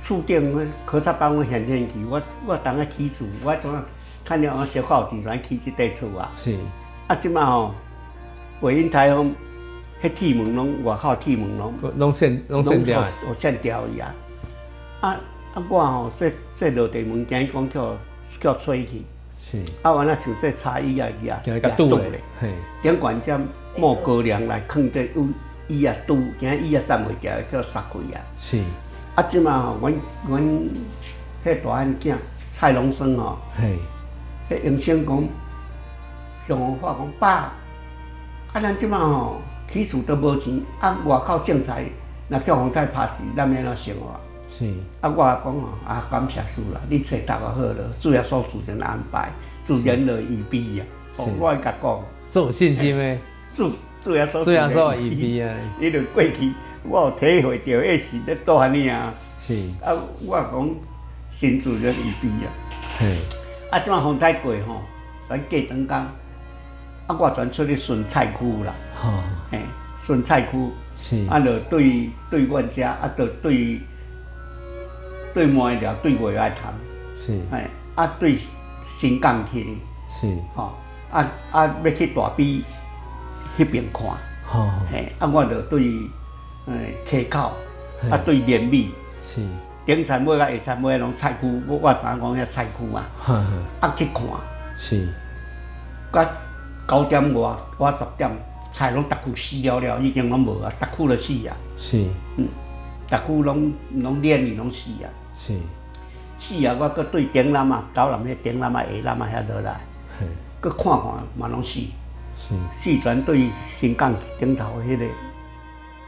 厝顶个考察班我现去，我当个起厝，我怎啊看了我小可有钱全起即块厝啊，是，啊即马吼，回因台风，迄铁门拢外口铁门拢线掉，有线掉伊啊，啊我吼这落地门惊讲叫吹去。是，啊，完了像这茶椅啊，也堵咧，嘿，顶悬只木高粱来放这椅啊堵，今椅啊站袂掉，叫杀开啊。是，啊，即马吼，阮迄大汉囝蔡龙生吼，嘿，迄应声讲，向我话讲爸，啊咱即马吼起厝都无钱，啊外口种菜，若叫风台拍钱，咱要怎生活？是，啊，我讲吼，啊，感谢主啦，你找搭个好了，主耶稣自然安排，自然就预备啊。哦，我甲讲，做有信心诶，主耶稣预备啊，伊就过去，我有体会到迄时咧做安尼啊。是，啊，我讲神自然预备啊。嘿，啊，即马风台过吼，咱过长工，啊，我全出去顺菜区啦。吼，嘿，顺菜区，是，啊，就对阮遮，啊，就对梅寮对外来谈，是，哎，啊对新港去，是，吼，啊要去大比迄边看，吼，嘿，啊我就对溪口，啊对连米，是，顶田尾甲下田尾拢菜区，我知影讲遐菜区嘛，啊去看，是，甲9点外，我10点，菜拢逐区死了，已经拢无啊，逐区都死啊，是，逐区拢连伊拢死啊。是，死啊！我搁对顶南啊，斗南迄顶南啊、下南啊遐落来，搁看看嘛拢死。是，四川对新港顶头迄个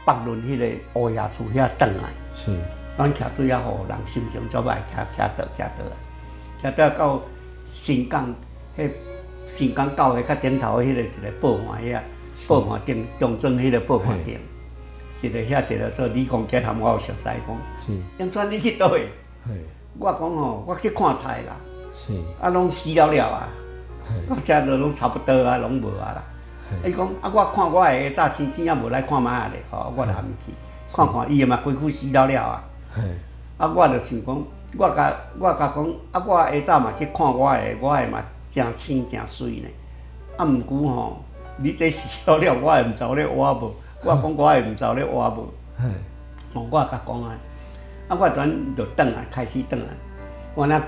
北仑迄个乌鸦厝遐转来，是，咱徛对遐互人心情足歹，徛到新港迄新港到个较顶头迄个一个报刊遐，报刊顶中正迄个报刊顶，一个遐一个做李公杰含我有熟悉讲，杨川你去倒位？我讲吼，我去看菜啦，啊，拢死了啊，我食落拢差不多啊，拢无啊啦。伊讲啊，我看我的早青青也无来看妈咧，吼，我就含去看看，伊嘛规区死了啊。啊，我就想讲，我甲讲，啊，我下早嘛去看我的嘛真青真水呢。啊，毋过吼，你这死了，我会毋知咧活无？我讲我会毋知咧活无？我甲讲啊。啊，我转就转来，开始转来。我那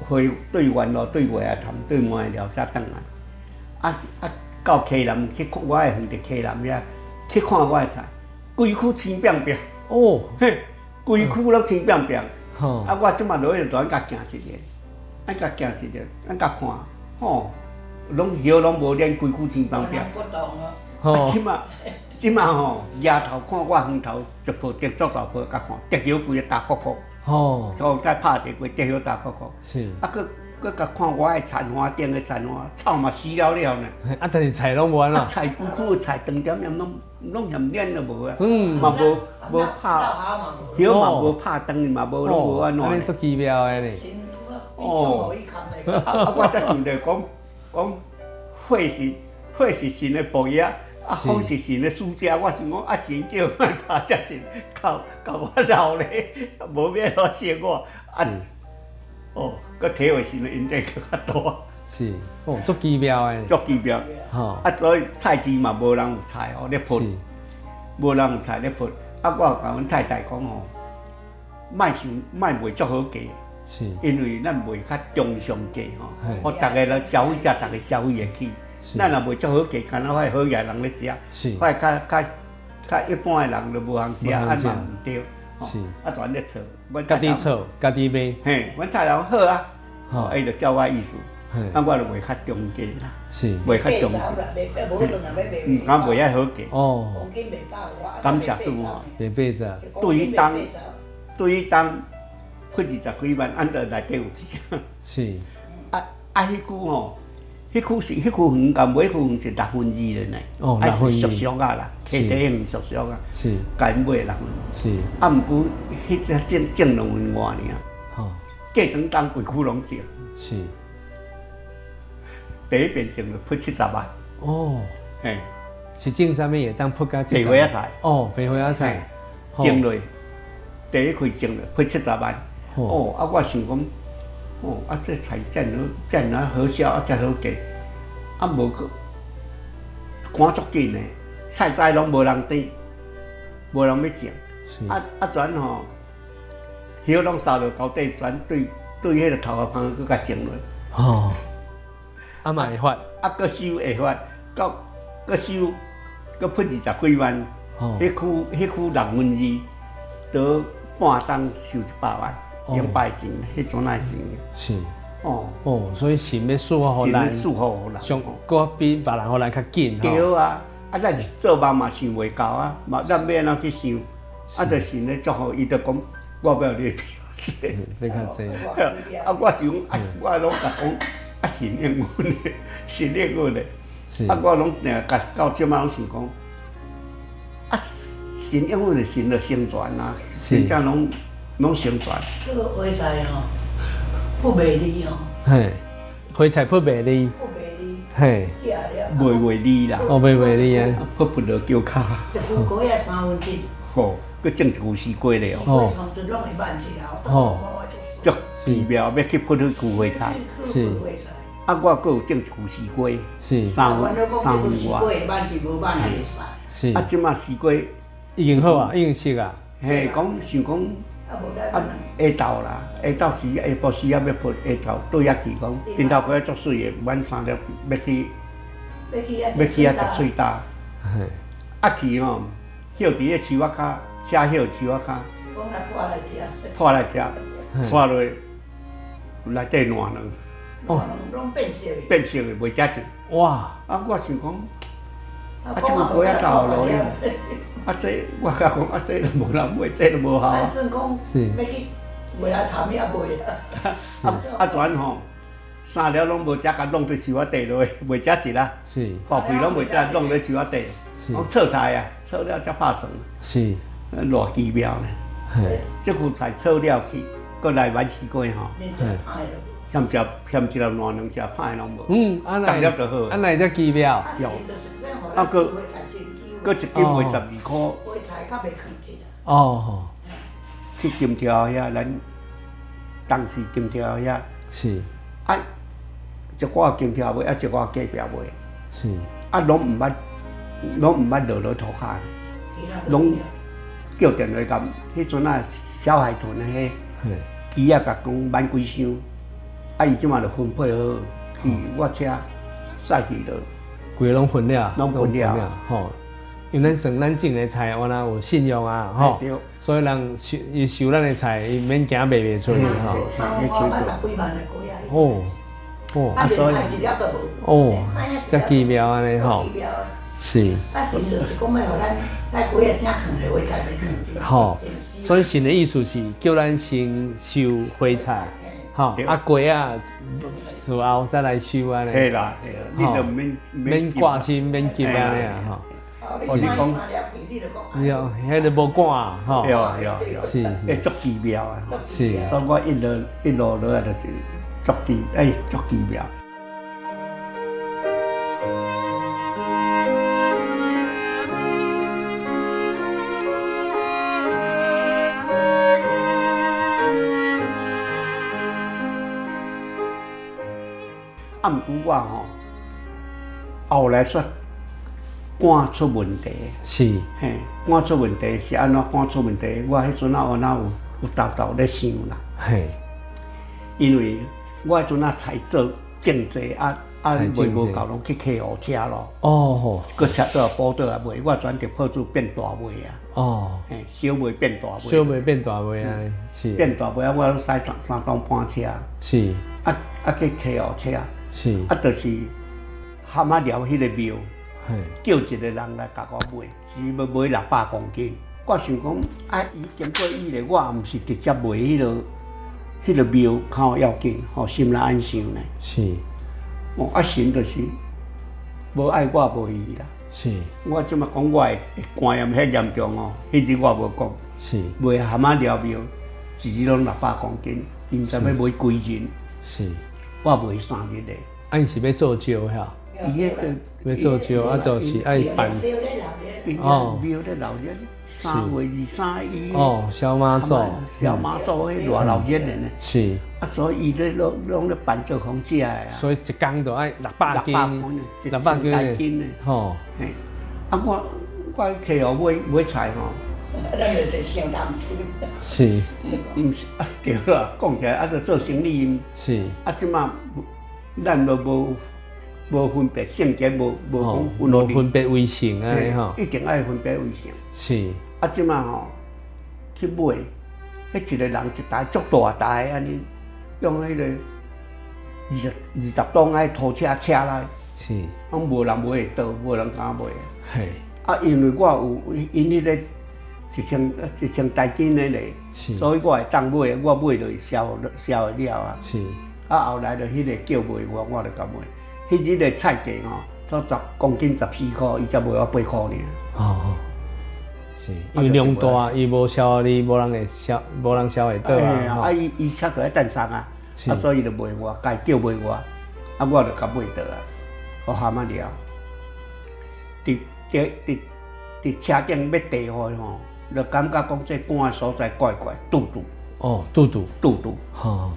回对原路、对外啊潭、对门寮才转来。到溪南去看我的园地，溪南遐去看我的菜，规区青扁扁。哦，嘿，规区拢青扁扁。啊，我即马落去就甲行一日，甲行一日，甲看，吼，拢叶拢无连，规区青扁扁。啊，即马吼，抬头看我园头一棵竹竹大棵，甲看，竹叶规个大颗颗。哦，所以再拍一个地好大块块。是。啊，佮甲看我的田花顶的田花，草嘛死了了呢。啊，但是菜拢无安啊，咯。菜久久菜长点点拢嫌烂了无啊。嗯。嘛无拍，叶嘛无拍长，嘛无拢无安怎安尼足奇妙的呢。哦。啊，我才想着讲，火是神的仆役，啊，风是神的使者。我想讲，啊，神叫我拍才神，到我老咧，无免落生我啊。哦，佮体会神的恩典更较多。是，哦，足奇妙的。足奇妙。吼。啊，所以菜市嘛无人有菜哦咧喷，无人有菜咧喷。啊，我甲阮太太讲吼，卖卖足好价。是。因为咱卖较中上价吼，我逐个咧消费者，逐个消费会起。咱若卖足好价，敢若遐好野人咧食，遐较一般的人就无通食，啊嘛毋对。是。啊，全咧错，家己错，家己卖。嘿，阮太太讲好啊，吼，伊就照我意思，啊，我就卖较中价啦，是，卖较中价，敢卖遐好价。哦。感谢主哦。卖八十。对于当20几万，俺就内底有钱。是。迄句吼，迄句园甲买句园是2/6的呢。哦，2/6。俗俗啊啦，起底用俗俗啊。是。甲因买人。是。啊，毋过迄只种2分外尔。吼。过长当规区拢种。是。第一遍种就赔70万。哦。嘿。是种啥物嘢？当扑甲白花菜。哦，白花菜。种落，第一开种就赔70万。哦，啊，我想讲，哦，啊，这菜遮好销，啊，遮好价，啊，无去赶足紧的，菜栽拢无人种，无人要种，啊，全吼，叶拢烧到高底，全对迄个头壳旁佮甲种落。哦，啊嘛会发，啊，佮收会发，佮收，佮赔20几万，迄区2/2，得半当收100万。200钱，迄阵来钱。是。哦，所以神要祝福咱，神祝福咱，上搁比别人互咱较紧。对啊，啊咱做梦嘛想袂到啊，嘛咱要安怎去想？啊，着神咧祝福，伊着讲我要你票要较济。啊，我想啊，我拢甲讲啊，神应允的，神应允的。啊，我拢甲到即摆拢想讲，啊，神应允的神着成全啊，真正拢成全。这个花菜吼，不美丽哦。嘿，花菜不美丽。不美丽。嘿。袂丽啦。哦，袂丽啊。佫喷到脚骹。一副果仔3/7。吼，佫种一副西瓜咧哦。3/7拢会慢起来。哦。足奇妙，要去喷去花菜。是。啊，我佫有种一副西瓜。是。3分西瓜会慢是无慢也袂使。是。啊，即马西瓜已经好啊，已经熟啊。嘿，讲想讲。啊，下昼啦，下晡时下晡时啊要喷下晝对遐去讲，顶头过足水的，满3粒要去啊十岁大。啊去吼，歇伫个树仔骹，车歇树仔骹。讲来破来食。破来食，破落内底烂卵。哦。拢变色的。变色的，袂食钱。哇！啊，我想讲，啊，即个果仔到落去。啊，这我甲讲，啊，这都无人买，这都无效。反正讲，要去卖来谈也卖啊。啊，全吼，3粒拢无食，甲弄伫树仔底落去，袂食一啦。是。包皮拢袂食，弄伫树仔底。讲炒菜啊，炒了才拍算。是。偌奇妙呢。嘿。这副菜炒了去，搁来丸西瓜吼。嫌一粒烂两只歹拢无。安来。当粒就好。安来才奇妙。有。啊个。搁一斤卖12块。花菜较袂去一啦。哦。去金条遐，咱当时金条遐。是。啊，一寡金条卖，啊一寡隔壁卖。是。啊，拢毋捌落涂骹，拢叫电话甲迄阵啊小海豚迄机啊甲讲满几箱，啊伊即马就分配好去我车驶去就。规拢分了。拢分了。吼。因为咱算咱种的菜，我若有信用啊，吼，所以人收咱的菜，伊免惊卖袂出去，吼。3块卖10几万的果仔。哦，哦，啊，所以一粒都无。哦，遮奇妙安尼吼。是。啊，是就是讲要互咱果仔啥放的花菜袂放进。吼，所以神的意思是叫咱先收花菜，吼，啊粿啊，事后再来收安尼。嘿啦，你就免挂心，免急安尼啊，吼。哦，你讲3粒皮，你就讲。对，迄个无挂吼。对，是会足奇妙啊！是。所以我一路落来就是足奇妙。啊，毋过我后来说肝出问题，是，嘿，肝出问题是安怎肝出问题？我迄阵啊，有豆豆咧想啦，嘿，因为我迄阵啊才做种济啊，卖无够拢去客户车咯。哦，搁车倒补倒啊卖，我转着破厝变大卖啊。哦，嘿，小卖变大卖。小卖变大卖啊，是。变大卖啊，我驶3档半车。是。啊去客户车。是。啊，就是蛤蟆寮迄个庙。叫一个人来甲我买，只要买600公斤。我想讲，伊经过伊咧，我毋是直接买迄个庙较要紧，心内安想呢。是。神就是无爱我无伊啦。是。我即马讲我的肝炎遐严重哦，迄日我无讲。是。买蛤蟆寮庙，一日拢600公斤，伊毋知要买几日。是。我买3日咧。啊，伊是要做招遐？伊迄个。要做招，啊，就是爱办。哦，庙咧老热，3月23日。哦，小妈祖。小妈祖迄偌老热咧呢。是。啊，所以伊咧拢咧办做好食的啊。所以一工就爱600斤，600斤呢。吼。嘿，啊，我去客户买菜吼。咱就做相谈心。是。毋是啊，对啦，讲起来啊，着做生意。是。啊，即马咱都无分别性别，无分别为性安尼吼，一定爱分别为性。是。啊，即马吼去买，迄一个人一台足大台安尼，用迄个20吨爱拖车来。是。拢无人买会到，无人敢买。嘿。啊，因为我有因迄个一千台斤的咧，所以我会当买，我买就销会了啊。是。啊，后来就迄个叫卖我就甲买。迄日个菜价吼，做10公斤14块，伊才卖我8块尔。哦，是，因为量大，伊无销你，无人销会到啊。啊，伊车就爱等送啊，啊，所以就卖我，家叫卖我，啊，我就甲买倒啊，我蛤蟆了。伫车顶要地开吼，就感觉讲这肝的所在怪怪，肚。哦，肚。吼。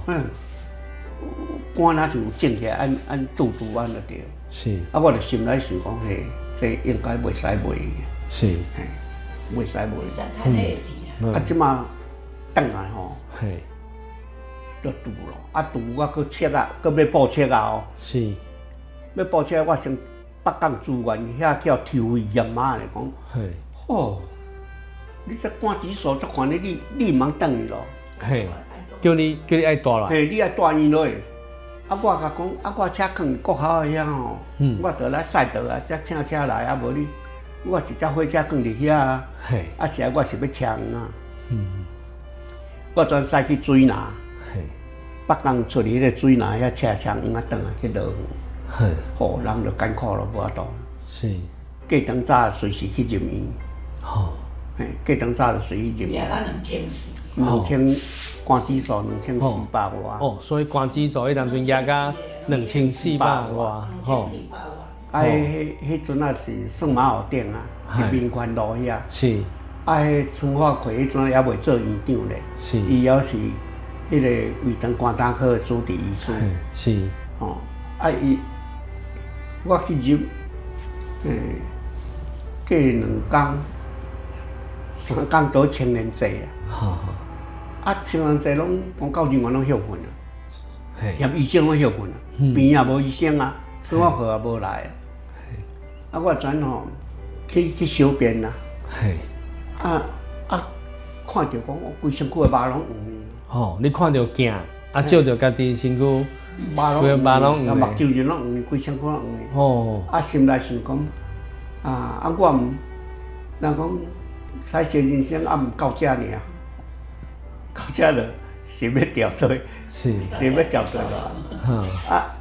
肝哪就种起来，按肚安就对。是。啊，我就心内想讲，嘿，这应该袂使卖。是。嘿，袂使卖。袂使趁那钱啊。啊，即马转来吼，嘿，就肚咯。啊，肚我搁切啊，搁要补切啊哦。是。要补切，我先北港资源遐叫抽肺炎啊来讲。嘿。哦，你这肝指数足悬咧，你毋通转去咯。嘿。叫你爱带来。嘿，你爱带伊落。啊，我甲讲，啊，我车囥国口遐吼，我倒来赛道啊，才请车来，啊无你，我一只火车囥伫遐啊。嘿。啊，是啊，我是要请啊。我专驶去水南。嘿。北港出去迄个水南遐车长啊，转啊去落雨。嘿。吼，人就艰苦咯，无法度。是。过长早随时去入院。吼。嘿，过长早就随意入院。也敢2400。肝指数2400外。哦，所以肝指数迄当阵压到2400外，吼。啊，迄阵啊是算蛮好顶啊，伫民权路遐。是。啊，迄陈化奎迄阵也未做院长咧。是。伊也是迄个胃肠肝胆科的主治医师。是。哦，啊我去入，过2工、3工倒青年节啊。啊，青年节拢讲到人员拢休困啊，验医生拢休困啊，病也无医生啊，生活课也无来啊。啊，我转吼去小便啦。啊，看到讲我规身躯的肉拢黄。哦，你看到镜，啊，照着家己身躯，肉拢黄，目睭就拢黄，规身躯拢黄。哦。啊，心内想讲，我毋，人讲使生人生啊，毋到遮尔。到遮了，想要调队，是，想要调队咯。哈，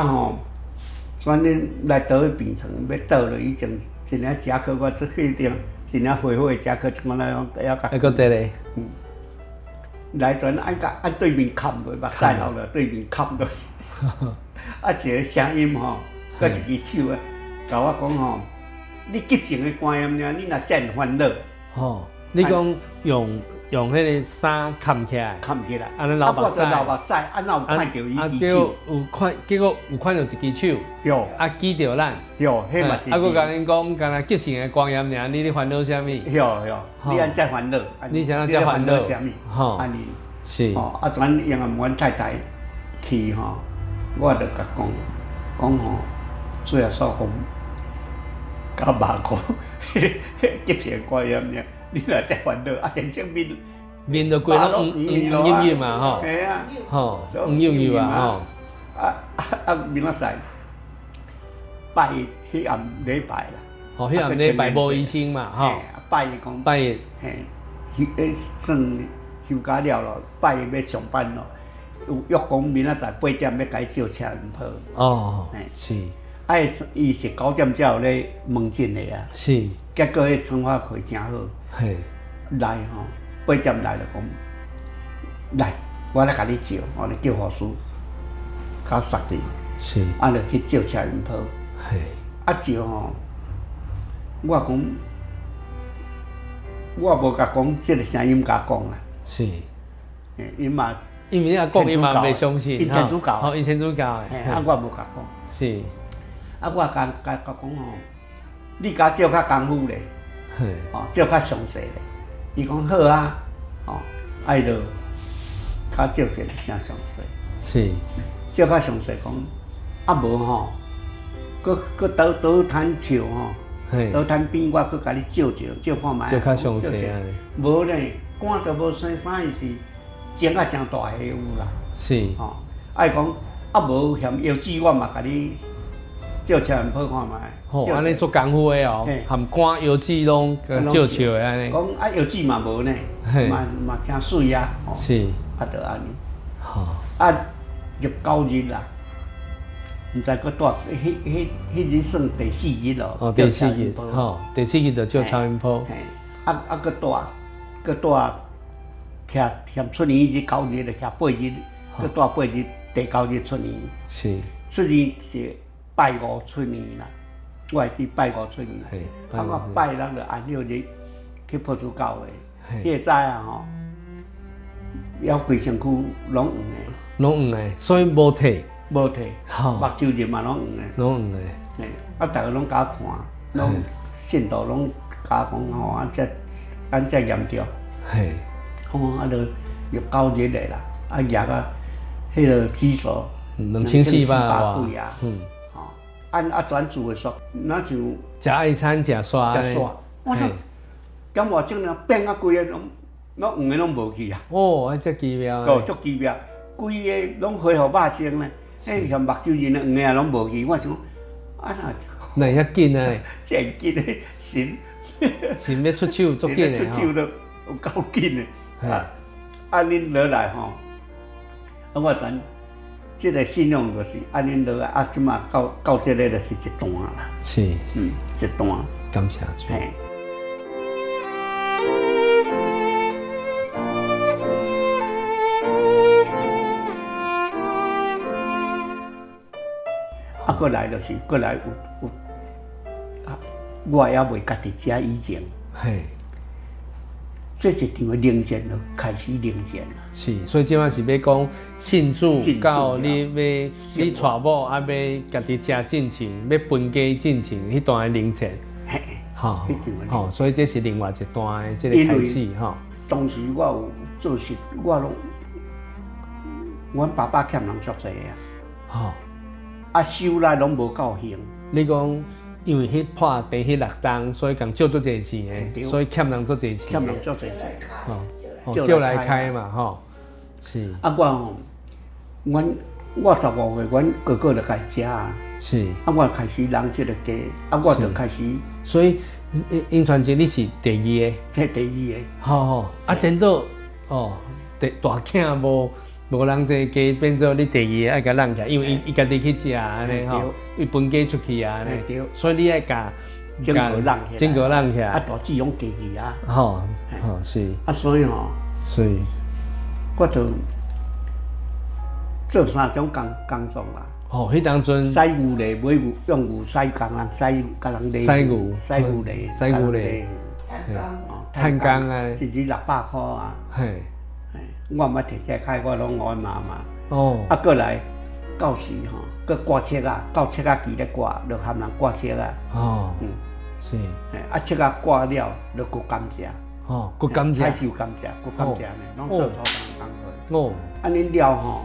吼，转恁来倒去病床，要倒了以前一领夹克我做迄顶，一领灰灰夹克，怎么来用？要甲。还个得咧，来转按对面冚落，目屎流落对面冚落。一个声音吼，搁一支手啊，甲我讲吼，你急性的肝炎呢，你若真烦恼，吼，你讲用迄个衫冚起来，冚起来，安尼流目屎，流目屎，哪有看到伊支手？结果有看到一支手，哟，记着咱，哟，迄嘛是。佮甲恁讲，干那急性的肝炎尔，你烦恼啥物？哟，你安怎烦恼？你想要烦恼啥物？吼，安尼是，转因为阮太太去吼，我就甲讲吼，最后说风，甲妈讲，急性肝炎尔。你若真烦恼，现前面都规拢黄黄嘛吼，系啊，吼黄黄啊吼，明仔载拜迄暗礼拜啦，吼迄暗礼拜无医生嘛吼，拜伊讲，嘿，算休假了咯，拜伊要上班咯，有约讲明仔载8点要甲伊照车轮坡，哦，是，伊是9点才有咧门诊的啊，是，结果迄窗花开真好。嘿，来吼，8点来就讲，来，我来甲你照，我来叫护士，较杀你，是，就去照车轮坡，嘿，照吼，我讲，我无甲讲，即个声音甲讲啦，是，伊嘛，因为你讲伊嘛袂相信，因天主教，吼，因天主教诶，我无甲讲，是，我甲讲吼，你甲照较功夫咧。照较详细咧，伊讲好啊，爱落较照一个较详细，是，照较详细讲，无吼，搁倒摊笑吼，倒摊边我搁甲你照看卖，照较详细啊，无咧，肝都无生啥意思，肿啊真大个有啦，是，爱讲无嫌腰子我嘛甲你照车轮坡看卖。吼，安尼做功夫的哦，含肝腰子拢照笑的安尼。讲腰子嘛无呢，嘛真水啊。是。就安尼。吼。入9日啦，毋知搁带迄日算第4日咯。第4日，吼，第4日就照超音波。搁带徛出年日9日，就徛8日，搁带8日，第9日出年。是。出年是拜5出年啦。我会去拜5出年，我拜咱就按6日去普主教的，迄个早啊吼，了规身躯拢黄的，拢黄的，所以无退，目睭日嘛拢黄的，拢黄的，逐个拢甲我看，拢信徒拢甲我讲吼，安遮严重，就入9日的啦，入啊，迄个指数2400几啊。转住的煞，那就食爱餐食煞咧。我想，感觉种了变啊，规个拢黄个拢无去啊。哦，这奇妙。足奇妙，规个拢恢复肉精咧。迄像目睭人黄个拢无去，我想，哪遐紧啊？真紧的，神要出手足紧的出手都有够紧的。恁落来吼，我转。这个信用就是安尼落来，即马到这个就是一段啦。是，一段。感谢主。过来就是过来有，我也未家己食以前。这一场的零件就开始零件啦。是，所以即摆是要讲信主到你娶某啊，要家己食进前，要分家进前迄段的零件。吼，所以这是另外一段的这个开始吼。当时我有做事，阮爸爸欠人足济啊，收来拢无够用。你讲？因为迄破地迄6档，所以共借足侪钱的，所以欠人足侪钱。欠人足侪钱，叫来开嘛，吼。是。我15岁，阮哥哥就开始食啊。是。我开始养这个鸡，我就开始。所以，因传姐你是第2个。第2个。好，颠倒大囝无人坐鸡，变做你第二个爱甲让起来，因为伊家己去食安尼吼，伊分鸡出去啊安尼，所以你爱甲整个让起来，整个让起来，啊，大姊用家己啊，吼吼是，啊，所以吼，所以我就做3种工作啦。吼，迄当阵洗牛犁、买牛用牛洗工人洗，甲人犁，洗牛洗牛犁，洗牛犁，摊工，摊工啊，一日600块啊。嘿，我毋捌摕车开，我拢我妈妈。哦，啊，过来到时吼，佮挂车啊，到车仔机咧挂，就含人挂车啊。哦，嗯，是，啊，车仔挂了，就搁甘蔗。哦，佮甘蔗，采收甘蔗，搁甘蔗呢，拢做土工工哦，课。安尼了吼，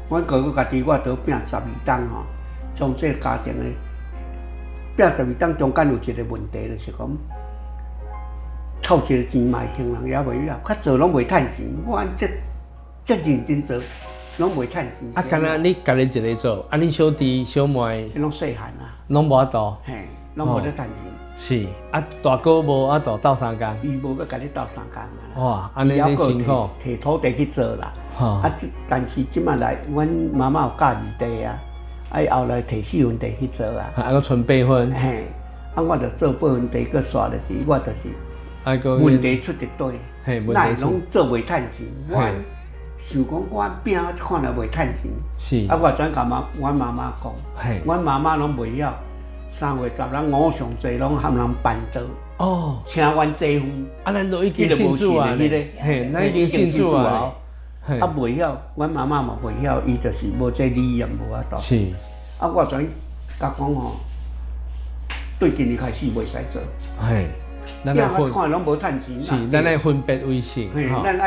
阮哥哥家己我得拼12担吼，从这家庭的拼12担中间有一个问题，就是讲凑一个钱嘛行人也袂了，较做拢袂趁钱。我按这认真做，拢袂趁钱。啊，敢若你家己一个做，啊，你小弟小妹伊拢细汉啊，拢无法度，嘿，拢无咧趁钱。是，啊，大哥无法度斗3工，伊无要甲你斗3工啊。哇，安尼你辛苦，摕土地去做啦。吼，啊，但是即摆来，阮妈妈有教2地啊，啊，后来摕4分地去做啊。啊，佮剩8分，嘿，啊，我着做8分地，佮刷落去，我就是啊个问题出一堆，嘿，问那题拢做袂趁钱。我嘿想讲，我拼看来袂趁钱，是，啊，我转甲阮妈妈讲，嘿，阮妈妈拢袂晓。3月10日五上济拢含人办桌，哦，请阮姐夫，啊，咱都已经信主啊，嘿，咱已经信主啊，嘿，啊，袂晓，阮妈妈嘛袂晓，伊就是无这理念无法度。是，啊，我转甲讲吼，对今年开始袂使做，嘿，咱来分，看拢无趁钱啦。是，咱来分别为圣，嘿，吼，咱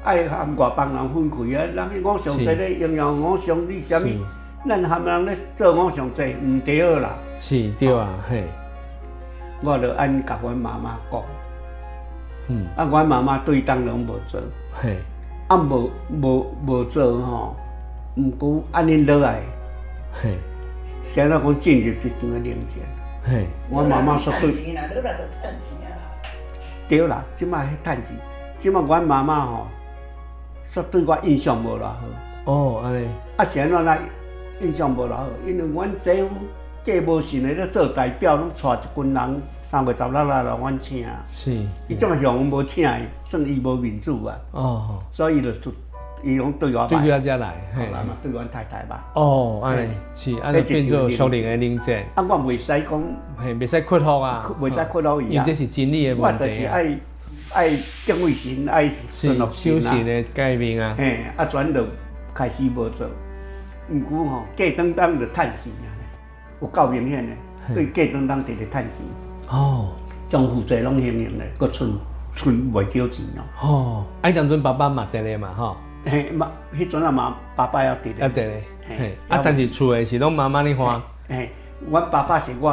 爱含外邦人分开啊，人去五常济咧应用五常你啥物？咱含人咧做五常济，毋对啦。是，对啊，嘿，我就按甲阮妈妈讲，嗯，啊，阮妈妈对当拢无做，嘿，啊无做吼，毋过安尼落来，嘿，现在讲进入一段的零钱，嘿，阮妈妈说对，钱啦，你来就趁钱啊。对啦，即摆迄趁钱，即摆阮妈妈吼，说对我印象无偌好，哦，安尼，啊是安怎来印象无偌好，因为阮姐夫计无信的咧做代表，拢带一群人3月16日来阮请，是，伊种向无请伊，算伊无面子啊，哦，所以伊拢对我对歹，佢遮来，嘿，嘛对阮太太歹。哦，安尼，是，安尼变做属灵的领袖，啊，我袂使讲，嘿，袂使屈服啊，袂使屈服伊啊因为这，是真理的我就是问题啊，爱敬畏神，爱顺服是修神啊行。的改变啊，嘿，啊，转就开始无做，毋过吼，过当当就趁钱啊，有够明显的，对过当当直直趁钱，哦，将负债拢行行的，搁剩袂少钱哦。哦，啊，当阵爸爸嘛得咧嘛，吼，嘿，嘛，迄阵啊嘛，爸爸要直直。啊得咧，嘿嘿，啊，但是厝的是拢妈妈咧花，嘿，阮爸爸是我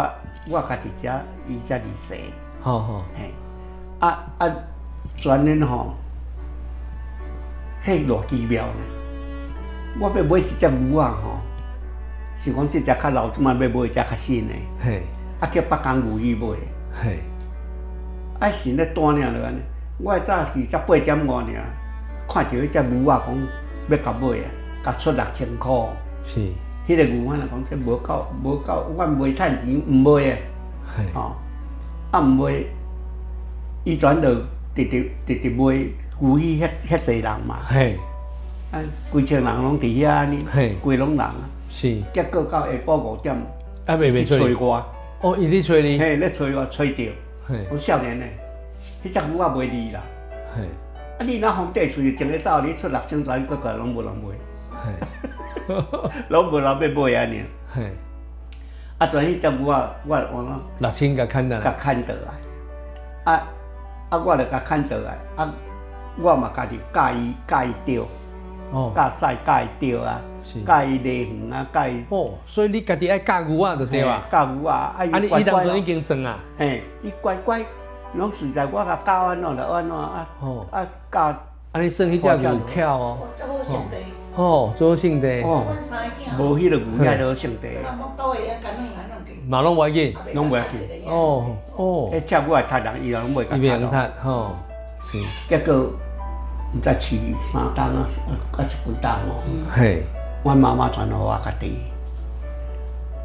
家己遮，伊遮儿婿。吼吼，嘿，啊，转恁吼，迄偌奇妙呢。我要买一只牛仔吼，是讲即只较老，即摆要买一只较新的，嘿，啊叫北港牛去买，嘿，啊是咧单尔就安尼。我早是才8点5尔，看到迄只牛仔讲要甲买啊，甲出6000箍。是，迄个牛仔就讲这无够，我袂趁钱，毋买啊。嘿，吼，啊毋买，伊转就直买牛去遐济人嘛，嘿，啊，规村人拢伫遐安尼嘿，规拢人啊，是，结果到下晡5点，啊，袂去找你，找我，哦，伊咧找你，嘿，咧找我找着，嘿，我少年诶，迄只牛仔袂离啦，嘿，啊，你若皇帝厝前日走，你出6000转，个个拢无人买，嘿，拢无人要买安尼，嘿，啊，转迄只牛仔，我6000甲砍下甲来，牵倒来，我就甲牵倒来，啊，我嘛家己教伊钓，哦，教屎教伊钓啊，是，教伊犁园啊，教伊哦，所以你家己爱教牛仔就对啊，教牛啊，啊，你伊当阵已经装啊，嘿，伊乖乖，拢随在我甲教安怎就安怎啊，哦，教啊，你算迄只牛巧哦，我做好兄弟，哦，做性地，哦，阮三个囝，无迄个牛仔都性地，那么倒去遐干两个人去，嘛拢袂记，拢袂要紧哦，哦，迄只我会读人，伊拢袂甲读咯。伊袂用读，吼，是，结果毋知饲3档啊，还是几档哦。嘿，阮妈妈传互我家己，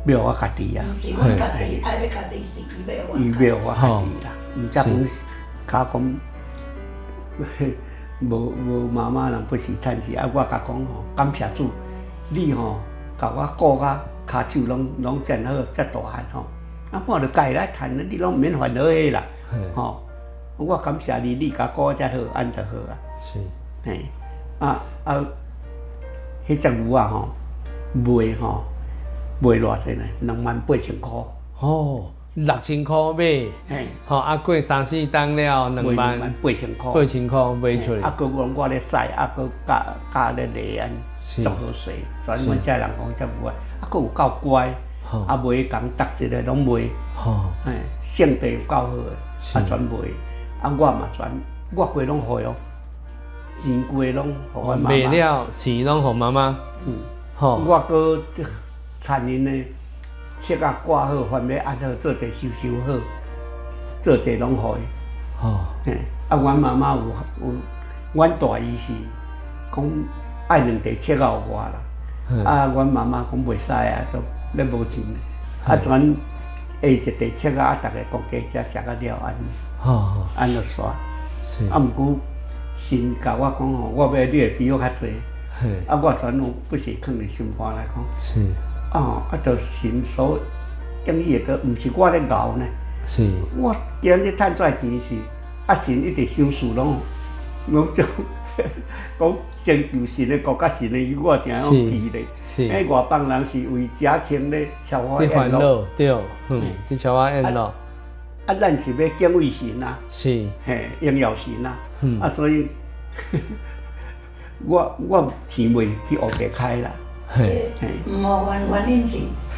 庙我家己啊，是阮家己爱要家己是伊要伊阮家庙我家己啦，毋则本甲讲，无妈妈人不是趁钱，啊，我甲讲吼，感谢主，你吼甲我顾甲骹手拢真好，遮大汉吼，啊，我着家己来趁，你拢毋免烦恼个啦，吼，我感谢你，你甲顾遮好，安着好啊。是，嘿，迄只牛啊吼，卖吼，卖偌济呢？28,000箍。哦，6000箍买，嘿，吼，啊过3-4档了28,000箍。 28000箍买出来，啊，佮我咧使，啊，佮教咧犁安，足好势。全阮遮人讲遮牛啊，啊，佮有够乖，啊，卖讲逐一个拢卖，吼，嘿，性地有够好诶，啊，全卖。啊，我嘛全，我规拢互哦。钱规拢互阮妈妈，卖了钱拢互妈妈，吼，我搁田因的册啊挂好，反要按好做者收好，做者拢互伊。吼，嘿，啊，阮妈妈有，阮大姨是讲爱2地册啊互我啦，啊，阮妈妈讲袂使啊，都咧无钱，啊，全下一地册啊，啊，逐个国家才食甲了安，吼，安就煞。是，啊，毋过神甲我讲吼，我要你会比我较济，啊，我全有不是放伫心肝来讲。是，啊，啊，着神所建议的，毋是我咧熬呢。是，我今日趁出钱是，啊，神一直收视拢种讲成就神的国甲神的语，我定用记咧。是，哎，外邦人是为食穿咧超我这烦宴乐，恼对，这超我宴乐，啊，咱是要敬畏神啊，是，嘿，荣耀神啊，啊，所以我钱袂去学地开啦，嘿，嘿。毋好原因是，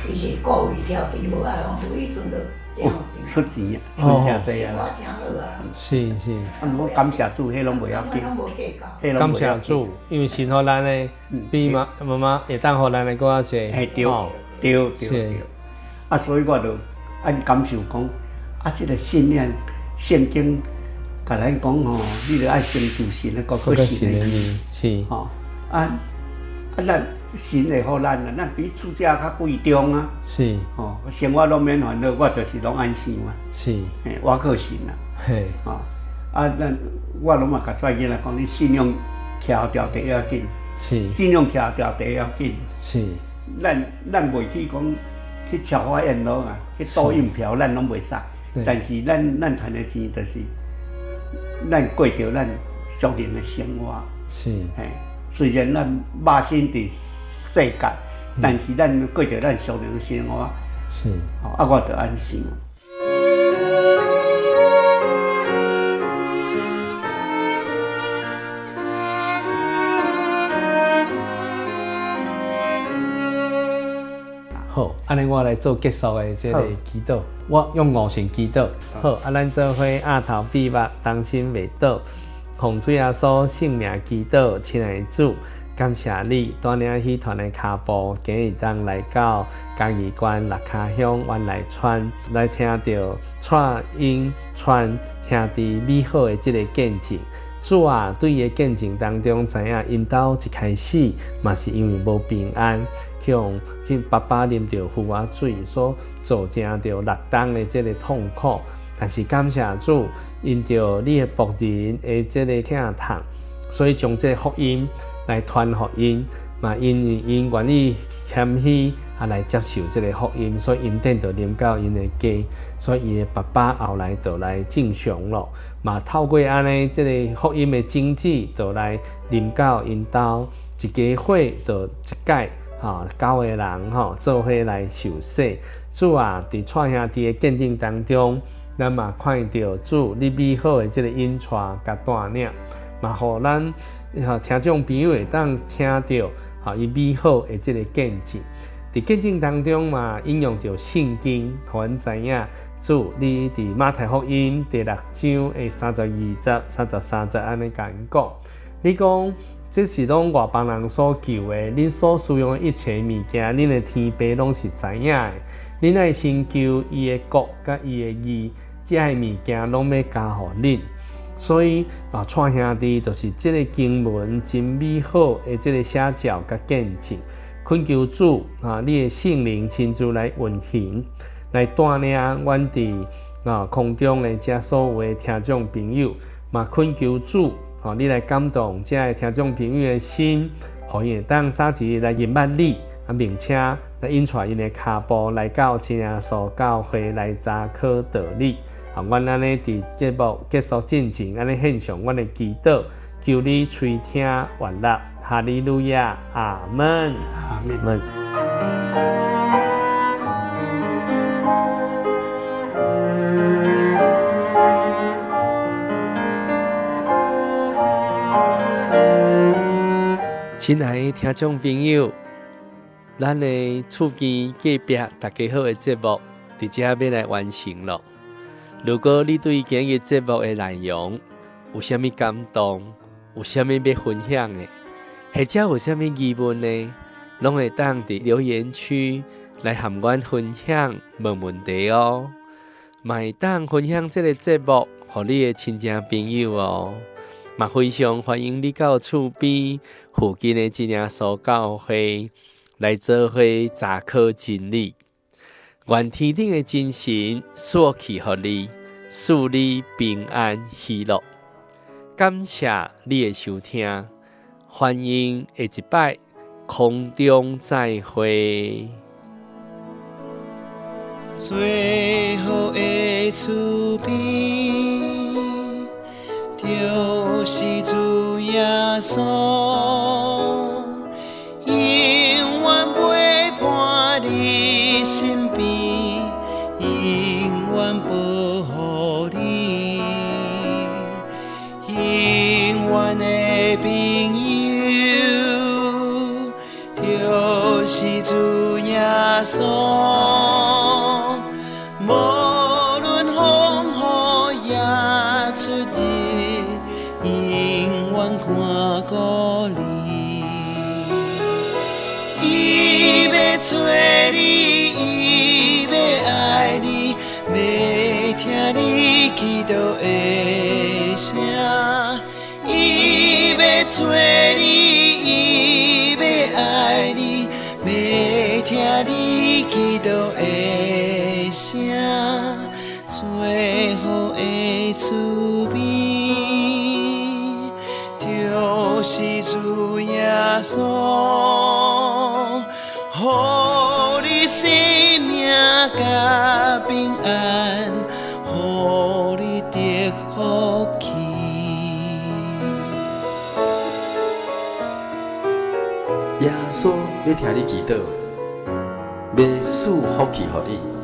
伊是故意挑剔无爱，有迄阵就这样子。出钱啊，出真济啊！我真好啊！是是，啊，我感谢主，迄拢袂要紧，拢无计较。迄拢感袂要紧。谢主，因为神互咱的比妈妈会当互咱的搁较济，嘿，对对对对。啊，所以我就按感受讲，啊，即个信念圣经，甲咱讲吼，你着爱成就神的国，神的义，是，吼啊，咱神会互咱啊，咱比出家较贵重啊，是，吼，生活拢免烦恼，我就是拢安心嘛，是，嘿，我靠神啊。嘿，吼，啊，我拢嘛甲跩囡仔讲，你信用徛条第一要紧，是，信用徛条第一要紧。是，咱袂去讲去超花宴乐啊，去赌印票，咱拢袂使。但是咱赚的钱，就是咱过着咱俗人的生活。是，嘿，虽然咱肉身伫世界，但是咱过着咱俗人的生活。是，吼，啊，我着安心。好，安尼我来做结束的这个祈祷。我用5声祈祷。好，啊，咱做伙额头闭目，当心袂倒。奉主耶稣圣名祈祷，亲爱的主，感谢你带领戏团的脚步，今日当来到嘉义县六卡乡湾来川，来听到蔡英川兄弟美好的这个见证。主啊，对伊的见证当中，知影因兜一开始嘛是因为无平安。去爸爸啉着腐仔水所造成着6冬的这个痛苦，但是感谢主，因着你的仆人的这个疼痛，所以将这个福音来传福音，嘛因为因愿意谦虚来接受这个福音，所以因等着啉到因的家，所以伊的爸爸后来就来正常咯，嘛透过安尼这个福音的经济，就来啉到因兜一家伙就一届。9个人做伙来受洗。主啊，伫蔡兄弟的见证当中，咱嘛看到主你美好的这个恩赐甲带领，嘛互咱听众朋友会当听到伊美好的这个见证。伫见证当中嘛，引用着圣经，互咱知影主你伫马太福音第6章的32节、33节安尼甲因讲，你讲。这是拢外邦人所求的，恁所需要的一切物件，恁的天父拢是知影的。恁爱先求伊的国甲伊的义，这些物件拢要加互恁。所以串兄弟就是这个经文真美好的这个写照甲见证，恳求主你的圣灵亲自来运行，来带领阮伫空中的这所有的听众朋友，嘛恳求主你来感动这个听众朋友的心，互因会当早日来认捌你，并且来引带因的脚步来到真耶稣教会来查考道理。阮安尼伫节目结束进前，安尼献上阮的祈祷，求你垂听愿纳，哈利路亚，阿门，阿门。亲爱的听众朋友，咱的厝边隔壁大家好的节目，伫遮要来完成了。如果你对今日节目的内容有啥物感动，有啥物要分享的，或者有啥物疑问呢，拢会当伫留言区来和阮分享，问问题哦。嘛会当分享这个节目，互你的亲戚朋友哦。嘛非常欢迎你到厝边附近的真耶稣教会来做伙查考真理。愿天顶的真神赐去予你，赐你平安喜乐。感谢你的收听，欢迎下一摆空中再会。最好的厝边，就是主耶稣，永远陪伴你身边，永远保护你，永远的朋友，就是主耶稣。无论风雨也出日，永远看顾你。伊要找你，伊要爱你，要听你祈祷的声。伊要找你，伊要爱你，要听你祈祷的声。最好的厝边，就是主耶稣，予你生命甲平安，予你得福气。耶稣要听你祈祷，要赐福气予你。